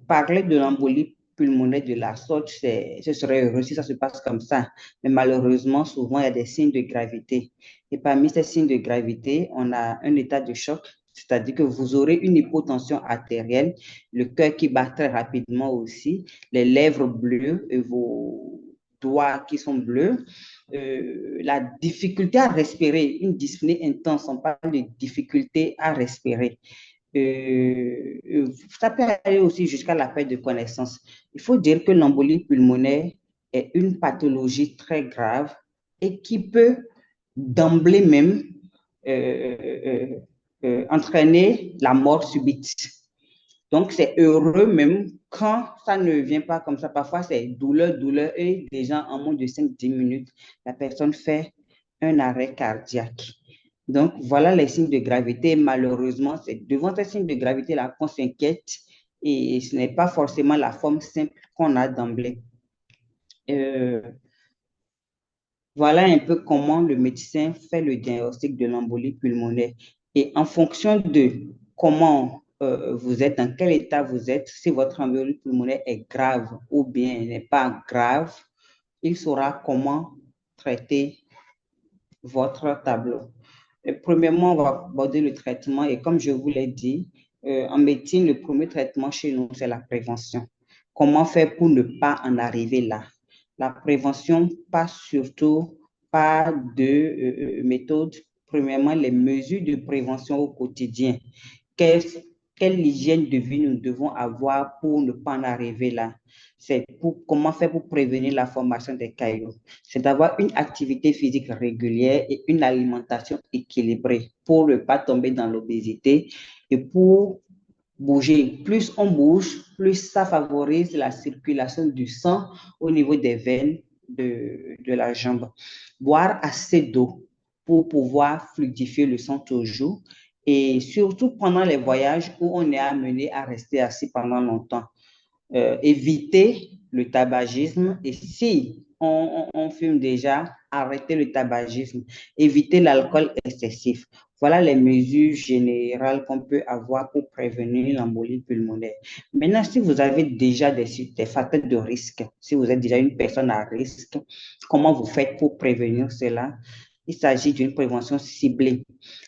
Parler de l'embolie pulmonaire de la sorte, ce serait heureux si ça se passe comme ça. Mais malheureusement, souvent, il y a des signes de gravité. Et parmi ces signes de gravité, on a un état de choc, c'est-à-dire que vous aurez une hypotension artérielle, le cœur qui bat très rapidement aussi, les lèvres bleues et vos doigts qui sont bleus, la difficulté à respirer, une dyspnée intense, on parle de difficulté à respirer. Ça peut aller aussi jusqu'à la perte de connaissance. Il faut dire que l'embolie pulmonaire est une pathologie très grave et qui peut d'emblée même entraîner la mort subite. Donc, c'est heureux même quand ça ne vient pas comme ça. Parfois, c'est douleur, et déjà en moins de 5-10 minutes, la personne fait un arrêt cardiaque. Donc, voilà les signes de gravité. Malheureusement, c'est devant ces signes de gravité-là qu'on s'inquiète et ce n'est pas forcément la forme simple qu'on a d'emblée. Voilà un peu comment le médecin fait le diagnostic de l'embolie pulmonaire. Et en fonction de comment vous êtes, dans quel état vous êtes, si votre embolie pulmonaire est grave ou bien n'est pas grave, il saura comment traiter votre tableau. Premièrement, on va aborder le traitement et comme je vous l'ai dit, en médecine, le premier traitement chez nous, c'est la prévention. Comment faire pour ne pas en arriver là? La prévention passe surtout par deux méthodes. Premièrement, les mesures de prévention au quotidien. quelle hygiène de vie nous devons avoir pour ne pas en arriver là. C'est comment faire pour prévenir la formation des caillots. C'est d'avoir une activité physique régulière et une alimentation équilibrée pour ne pas tomber dans l'obésité et pour bouger. Plus on bouge, plus ça favorise la circulation du sang au niveau des veines de la jambe. Boire assez d'eau pour pouvoir fluidifier le sang toujours et surtout pendant les voyages où on est amené à rester assis pendant longtemps. Éviter le tabagisme et si on fume déjà, arrêter le tabagisme, éviter l'alcool excessif. Voilà les mesures générales qu'on peut avoir pour prévenir l'embolie pulmonaire. Maintenant, si vous avez déjà des facteurs de risque, si vous êtes déjà une personne à risque, comment vous faites pour prévenir cela? Il s'agit d'une prévention ciblée.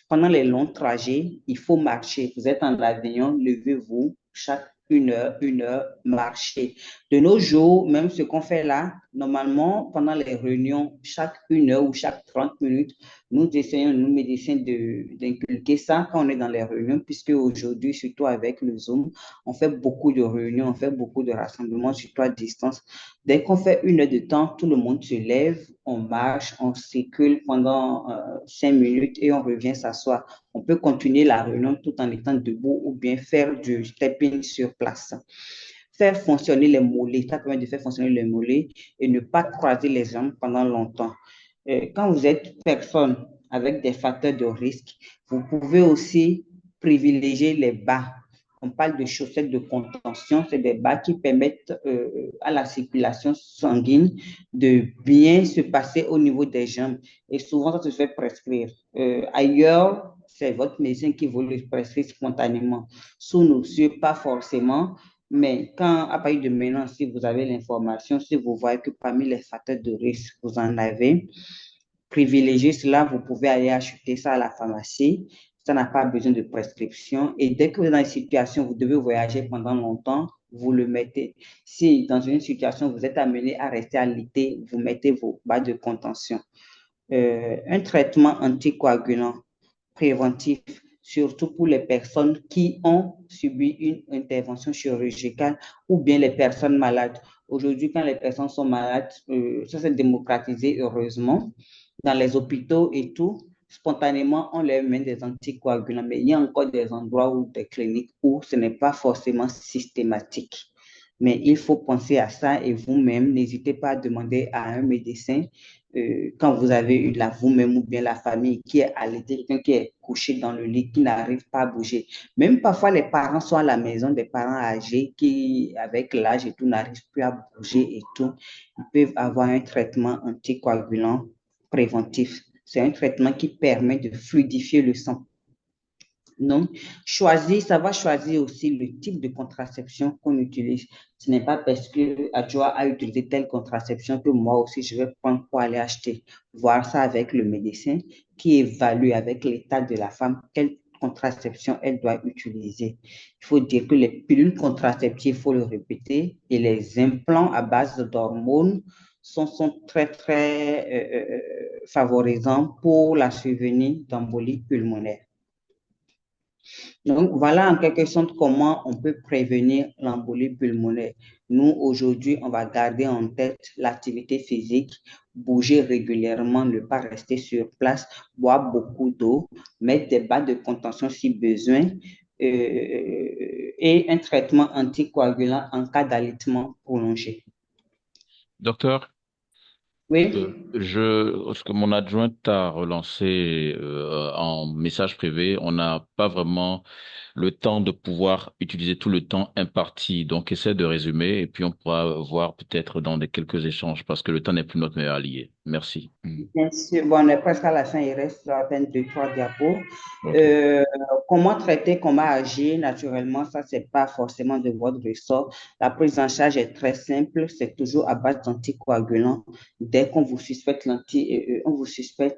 Pendant les longs trajets, il faut marcher. Vous êtes en avion, levez-vous chaque une heure, marcher. De nos jours, même ce qu'on fait là, normalement, pendant les réunions, chaque 1 heure ou chaque 30 minutes, nous essayons, nous médecins, d'inculquer ça quand on est dans les réunions, puisque aujourd'hui, surtout avec le Zoom, on fait beaucoup de réunions, on fait beaucoup de rassemblements, surtout à distance. Dès qu'on fait 1 heure de temps, tout le monde se lève, on marche, on circule pendant 5 minutes et on revient s'asseoir. On peut continuer la réunion tout en étant debout ou bien faire du stepping sur place. Faire fonctionner les mollets, ça permet de faire fonctionner les mollets et ne pas croiser les jambes pendant longtemps. Quand vous êtes personne avec des facteurs de risque, vous pouvez aussi privilégier les bas. On parle de chaussettes de contention, c'est des bas qui permettent à la circulation sanguine de bien se passer au niveau des jambes. Et souvent, ça se fait prescrire. Ailleurs, c'est votre médecin qui vous le prescrit spontanément. Sous nos yeux, pas forcément. Mais quand, à partir de maintenant, si vous avez l'information, si vous voyez que parmi les facteurs de risque, vous en avez, privilégiez cela, vous pouvez aller acheter ça à la pharmacie. Ça n'a pas besoin de prescription. Et dès que vous êtes dans une situation où vous devez voyager pendant longtemps, vous le mettez. Si dans une situation où vous êtes amené à rester alité, vous mettez vos bas de contention. Un traitement anticoagulant préventif, surtout pour les personnes qui ont subi une intervention chirurgicale ou bien les personnes malades. Aujourd'hui, quand les personnes sont malades, ça s'est démocratisé heureusement. Dans les hôpitaux et tout, spontanément, on leur met des anticoagulants, mais il y a encore des endroits ou des cliniques où ce n'est pas forcément systématique. Mais il faut penser à ça et vous-même, n'hésitez pas à demander à un médecin quand vous avez eu là vous-même ou bien la famille qui est allaitée, quelqu'un qui est couché dans le lit, qui n'arrive pas à bouger. Même parfois, les parents sont à la maison, des parents âgés qui, avec l'âge et tout, n'arrivent plus à bouger et tout. Ils peuvent avoir un traitement anticoagulant préventif. C'est un traitement qui permet de fluidifier le sang. Donc, ça va choisir aussi le type de contraception qu'on utilise. Ce n'est pas parce que Adjoa a utilisé telle contraception que moi aussi je vais prendre pour aller acheter. Voir ça avec le médecin qui évalue avec l'état de la femme quelle contraception elle doit utiliser. Il faut dire que les pilules contraceptives, il faut le répéter, et les implants à base d'hormones sont très, très favorisants pour la survenue d'embolie pulmonaire. Donc, voilà en quelque sorte comment on peut prévenir l'embolie pulmonaire. Nous, aujourd'hui, on va garder en tête l'activité physique, bouger régulièrement, ne pas rester sur place, boire beaucoup d'eau, mettre des bas de contention si besoin et un traitement anticoagulant en cas d'allaitement prolongé. Docteur, oui. Parce que mon adjointe a relancé en message privé, on n'a pas vraiment le temps de pouvoir utiliser tout le temps imparti. Donc, essaie de résumer et puis on pourra voir peut-être dans quelques échanges parce que le temps n'est plus notre meilleur allié. Merci. Bien sûr. Bon, on est presque à la fin, il reste à peine 2-3 diapos. Okay. Comment traiter, comment agir, naturellement, ça, c'est pas forcément de votre ressort. La prise en charge est très simple, c'est toujours à base d'anticoagulants. Dès qu'on vous suspecte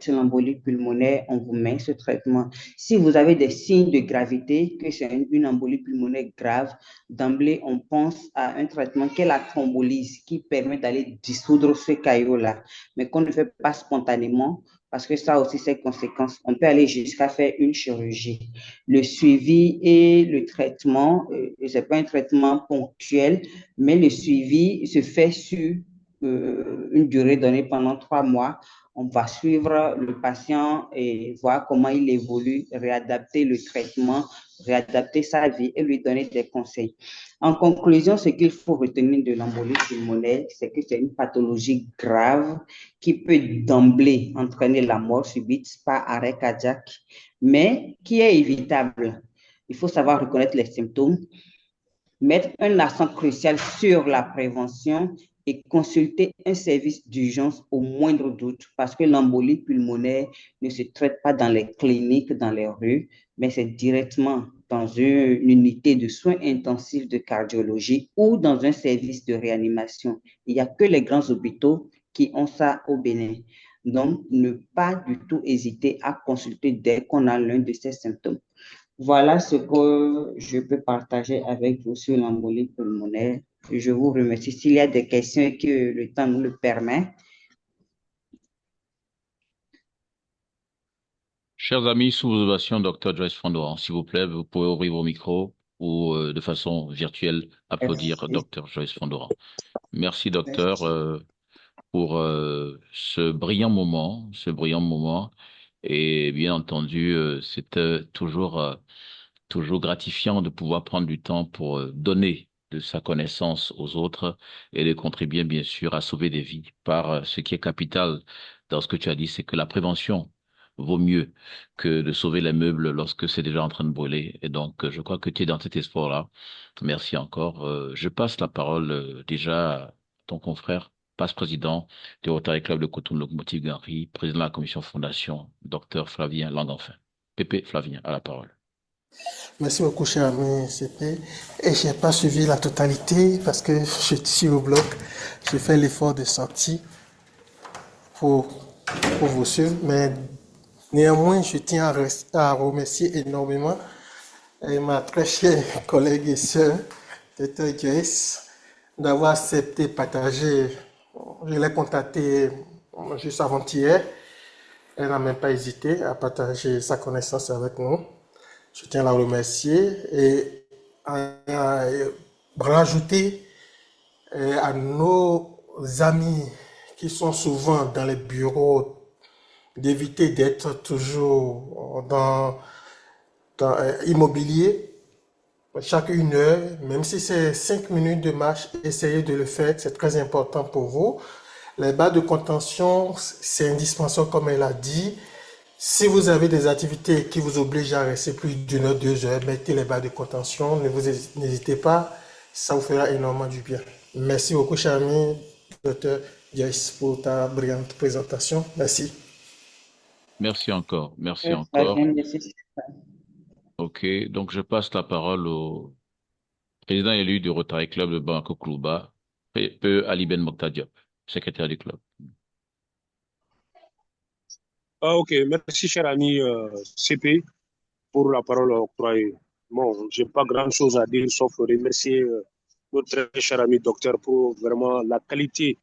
l'embolie pulmonaire, on vous met ce traitement. Si vous avez des signes de gravité, que c'est une embolie pulmonaire grave, d'emblée, on pense à un traitement qui est la thrombolyse, qui permet d'aller dissoudre ce caillot-là, mais qu'on ne fait pas spontanément. parce que ça a aussi ses conséquences. On peut aller jusqu'à faire une chirurgie. Le suivi et le traitement, ce n'est pas un traitement ponctuel, mais le suivi se fait sur une durée donnée pendant 3 mois. On va suivre le patient et voir comment il évolue, réadapter le traitement, réadapter sa vie et lui donner des conseils. En conclusion, ce qu'il faut retenir de l'embolie pulmonaire, c'est que c'est une pathologie grave qui peut d'emblée entraîner la mort subite par arrêt cardiaque, mais qui est évitable. Il faut savoir reconnaître les symptômes, mettre un accent crucial sur la prévention et consulter un service d'urgence au moindre doute, parce que l'embolie pulmonaire ne se traite pas dans les cliniques, dans les rues, mais c'est directement dans une unité de soins intensifs de cardiologie ou dans un service de réanimation. Il n'y a que les grands hôpitaux qui ont ça au Bénin. Donc, ne pas du tout hésiter à consulter dès qu'on a l'un de ces symptômes. Voilà ce que je peux partager avec vous sur l'embolie pulmonaire. Je vous remercie. S'il y a des questions et que le temps nous le permet. Chers amis, sous observation, Dr. Joyce Fondoran, s'il vous plaît, vous pouvez ouvrir vos micros ou de façon virtuelle applaudir Dr. Joyce Fondoran. Merci, docteur, pour ce brillant moment. Et bien entendu, c'était toujours gratifiant de pouvoir prendre du temps pour donner de sa connaissance aux autres et de contribuer bien sûr à sauver des vies. Par ce qui est capital dans ce que tu as dit, c'est que la prévention vaut mieux que de sauver les meubles lorsque c'est déjà en train de brûler. Et donc, je crois que tu es dans cet espoir-là. Merci encore. Je passe la parole déjà à ton confrère, vice-président du Rotary Club de Cotonou Locomotive Gary, président de la commission fondation, Dr Flavien Landonfin. Pépé Flavien, à la parole. Merci beaucoup, cher ami CP. Et je n'ai pas suivi la totalité parce que je suis au bloc. J'ai fait l'effort de sortie pour vous suivre. Mais néanmoins, je tiens à remercier énormément ma très chère collègue et sœur, Dr. Joyce, d'avoir accepté de partager. Je l'ai contactée juste avant-hier. Elle n'a même pas hésité à partager sa connaissance avec nous. Je tiens à la remercier et à rajouter à nos amis qui sont souvent dans les bureaux d'éviter d'être toujours dans immobilier. Chaque 1 heure, même si c'est 5 minutes de marche, essayez de le faire, c'est très important pour vous. Les barres de contention, c'est indispensable comme elle a dit. Si vous avez des activités qui vous obligent à rester plus d'1 heure, 2 heures, mettez les barres de contention, n'hésitez pas, ça vous fera énormément du bien. Merci beaucoup, cher ami, Dr. Joyce, pour ta brillante présentation. Merci. Merci encore. Merci encore. Ok, donc je passe la parole au président élu du Rotary Club de Bamako Koulouba, Ali Ben Mokhtar Diop, secrétaire du club. Ok, merci cher ami CP pour la parole octroyée. Bon, j'ai pas grand chose à dire sauf remercier notre très cher ami docteur pour vraiment la qualité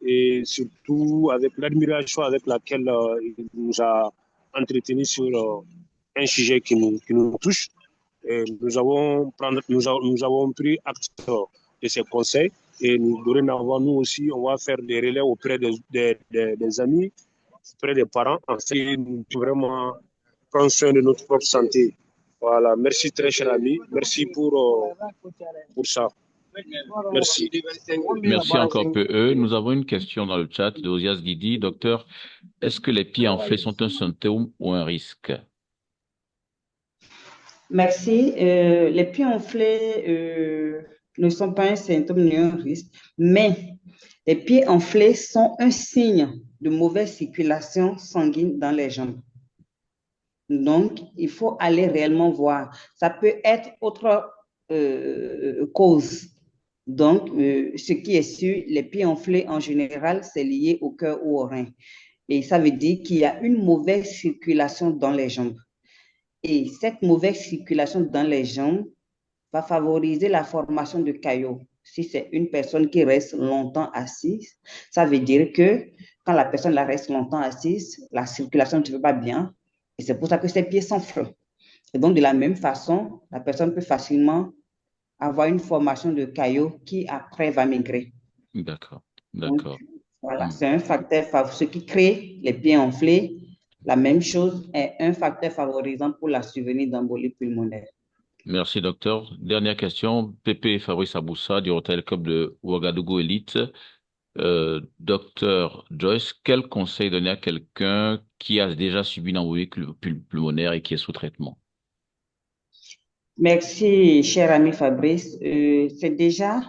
et surtout avec l'admiration avec laquelle il nous a entretenu sur un sujet qui nous touche. Et nous avons pris acte de ces conseils et dorénavant, nous aussi, on va faire des relais auprès des amis, auprès des parents, afin de vraiment prendre soin de notre propre santé. Voilà, merci très cher ami, merci pour ça. Merci. Merci encore PE. Nous avons une question dans le chat de Osias Didi. Docteur, est-ce que les pieds enflés sont un symptôme ou un risque? Merci. Les pieds enflés ne sont pas un symptôme ni un risque, mais les pieds enflés sont un signe de mauvaise circulation sanguine dans les jambes. Donc, il faut aller réellement voir. Ça peut être autre cause. Donc, ce qui est sûr, les pieds enflés en général, c'est lié au cœur ou au rein. Et ça veut dire qu'il y a une mauvaise circulation dans les jambes. Et cette mauvaise circulation dans les jambes va favoriser la formation de caillots. Si c'est une personne qui reste longtemps assise, ça veut dire que Quand la personne la reste longtemps assise, la circulation ne se fait pas bien. Et c'est pour ça que ses pieds s'enflent. Et donc, de la même façon, la personne peut facilement avoir une formation de caillot qui, après, va maigrir. D'accord, Donc, d'accord. voilà, c'est un facteur, ce qui crée les pieds enflés. La même chose est un facteur favorisant pour la survenue d'embolie pulmonaire. Merci, docteur. Dernière question. Pépé Fabrice Aboussa du Rotel Club de Ouagadougou Elite. Docteur Joyce, quel conseil donner à quelqu'un qui a déjà subi une embolie pulmonaire et qui est sous traitement? Merci, cher ami Fabrice. C'est déjà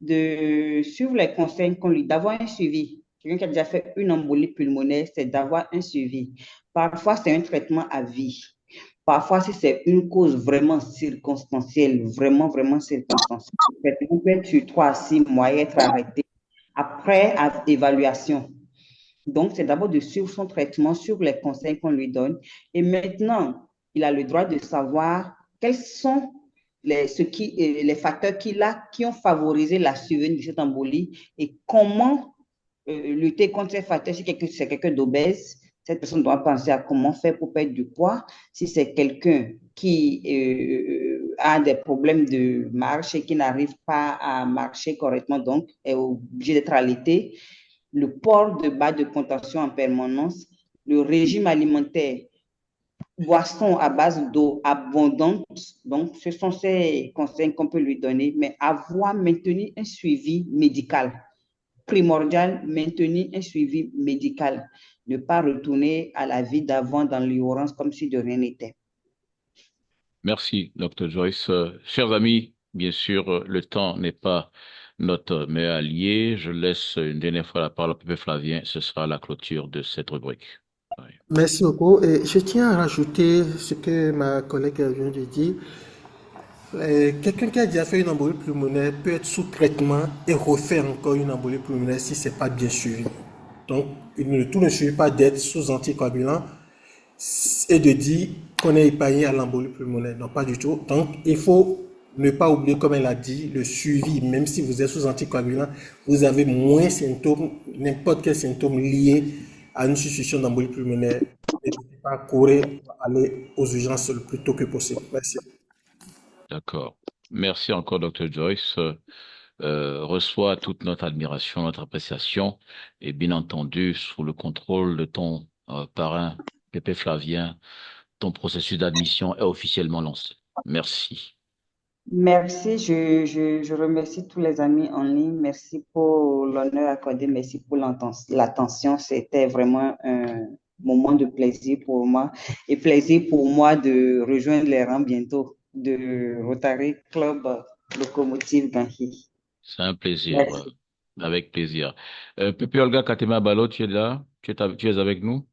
de suivre les conseils qu'on lui, d'avoir un suivi. Quelqu'un qui a déjà fait une embolie pulmonaire, c'est d'avoir un suivi. Parfois, c'est un traitement à vie. Parfois, si c'est une cause vraiment circonstancielle, vraiment circonstancielle, le traitement peut être sur 3 à 6 mois et être arrêté après évaluation. Donc, c'est d'abord de suivre son traitement, suivre les conseils qu'on lui donne. Et maintenant, il a le droit de savoir quels sont les facteurs qui ont favorisé la survenue de cette embolie et comment lutter contre ces facteurs. Si c'est quelqu'un d'obèse, cette personne doit penser à comment faire pour perdre du poids. Si c'est quelqu'un qui a des problèmes de marche et qui n'arrive pas à marcher correctement, donc est obligé d'être allaité, le port de bas de contention en permanence, le régime alimentaire, boisson à base d'eau abondante. Donc, ce sont ces conseils qu'on peut lui donner, mais avoir maintenu un suivi médical. Primordial, maintenir un suivi médical. Ne pas retourner à la vie d'avant dans l'ignorance comme si de rien n'était. Merci, Dr. Joyce. Chers amis, bien sûr, le temps n'est pas notre meilleur allié. Je laisse une dernière fois la parole à Pépé Flavien. Ce sera la clôture de cette rubrique. Oui. Merci beaucoup. Et je tiens à rajouter ce que ma collègue vient de dire. Quelqu'un qui a déjà fait une embolie pulmonaire peut être sous traitement et refaire encore une embolie pulmonaire si ce n'est pas bien suivi. Donc, tout ne suffit pas d'être sous anticoagulant et de dire qu'on est épargné à l'embolie pulmonaire. Non, pas du tout. Donc, il faut ne pas oublier, comme elle a dit, le suivi. Même si vous êtes sous anticoagulant, vous avez moins de symptômes, n'importe quel symptôme lié à une suspicion d'embolie pulmonaire. N'hésitez pas à courir, aller aux urgences le plus tôt que possible. Merci. D'accord. Merci encore, Dr. Joyce. Reçois toute notre admiration, notre appréciation et bien entendu, sous le contrôle de ton parrain, Pépé Flavien, ton processus d'admission est officiellement lancé. Merci. Merci, je remercie tous les amis en ligne. Merci pour l'honneur accordé, merci pour l'attention. C'était vraiment un moment de plaisir pour moi et plaisir pour moi de rejoindre les rangs bientôt de Rotary Club Locomotive Ganhi. C'est un plaisir, avec plaisir. Pépé Olga Katema Balo, tu es là? Tu es avec nous?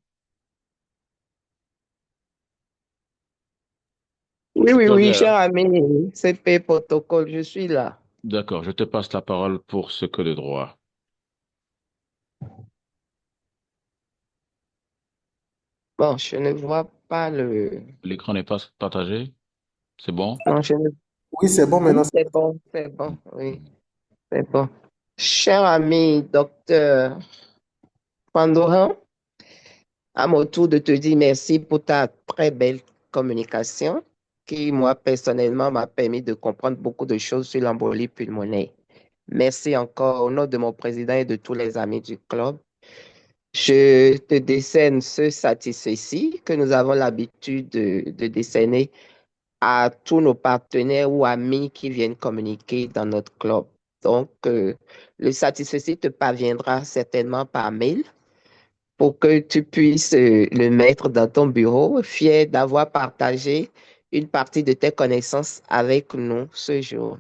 Oui, cher ami, CP Protocole, je suis là. D'accord, je te passe la parole pour ce que de droit. Bon, je ne vois pas le... L'écran n'est pas partagé? C'est bon? Non, je ne... Oui, c'est bon maintenant. C'est bon, oui, c'est bon. Cher ami, docteur Pandoran, à mon tour de te dire merci pour ta très belle communication qui, moi, personnellement, m'a permis de comprendre beaucoup de choses sur l'embolie pulmonaire. Merci encore au nom de mon président et de tous les amis du club. Je te décerne ce satisfait-ci que nous avons l'habitude de décerner à tous nos partenaires ou amis qui viennent communiquer dans notre club. Donc, le satisfait-ci te parviendra certainement par mail pour que tu puisses le mettre dans ton bureau, fier d'avoir partagé une partie de tes connaissances avec nous ce jour.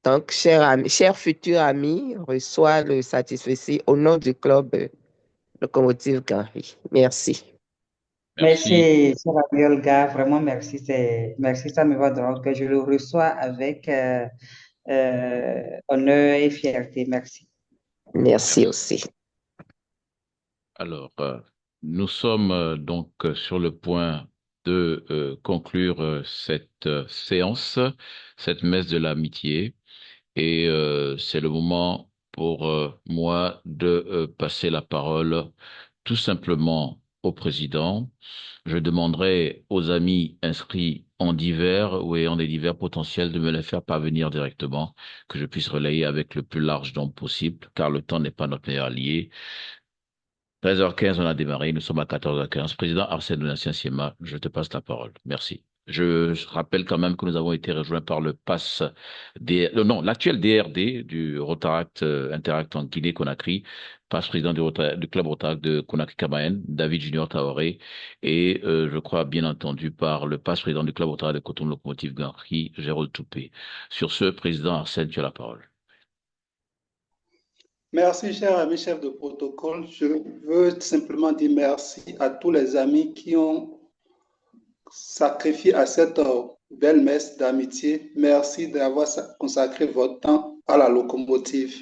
Donc, cher futur ami, reçois le satisfait-ci au nom du club Locomotive Ganhi. Merci. Merci, cher ami Olga. Vraiment, merci. Merci, ça me va droit que je le reçois avec honneur et fierté. Merci. Merci aussi. Alors, nous sommes donc sur le point de conclure cette séance, cette messe de l'amitié. Et c'est le moment pour moi de passer la parole tout simplement au président. Je demanderai aux amis inscrits en divers ou ayant des divers potentiels de me les faire parvenir directement, que je puisse relayer avec le plus large nombre possible, car le temps n'est pas notre meilleur allié. 13h15, on a démarré, nous sommes à 14h15. Président Arsène de l'Ancien Siema, je te passe la parole. Merci. Je rappelle quand même que nous avons été rejoints par le l'actuel DRD du Rotaract Interact en Guinée-Conakry, passe président du club Rotaract de Conakry-Camaen, David Junior Taoré, et je crois bien entendu par le passe président du club Rotaract de Cotonou Locomotive Guinguetry, Gérald Toupé. Sur ce, président Arsène, tu as la parole. Merci, cher ami chef de protocole. Je veux simplement dire merci à tous les amis qui ont sacrifié à cette belle messe d'amitié. Merci d'avoir consacré votre temps à la locomotive.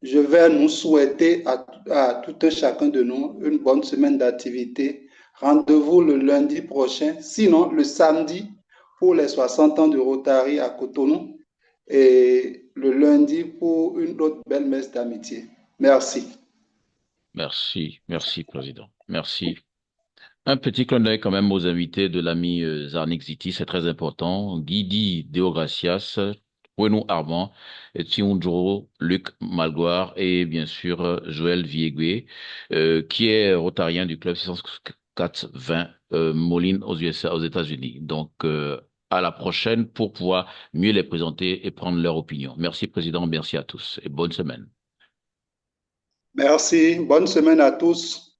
Je vais nous souhaiter à tout un chacun de nous une bonne semaine d'activité. Rendez-vous le lundi prochain, sinon le samedi pour les 60 ans de Rotary à Cotonou et le lundi pour une autre belle messe d'amitié. Merci. Merci, merci, président. Merci. Un petit clin d'œil quand même aux invités de l'ami Zarnik Ziti, c'est très important. Guidi Deogracias, Renou Armand, Tionjo, Luc Malgoire et bien sûr Joël Viegwe, qui est rotarien du club 604-20 Moline aux USA, aux États-Unis. Donc, à la prochaine pour pouvoir mieux les présenter et prendre leur opinion. Merci, président. Merci à tous et bonne semaine. Merci. Bonne semaine à tous.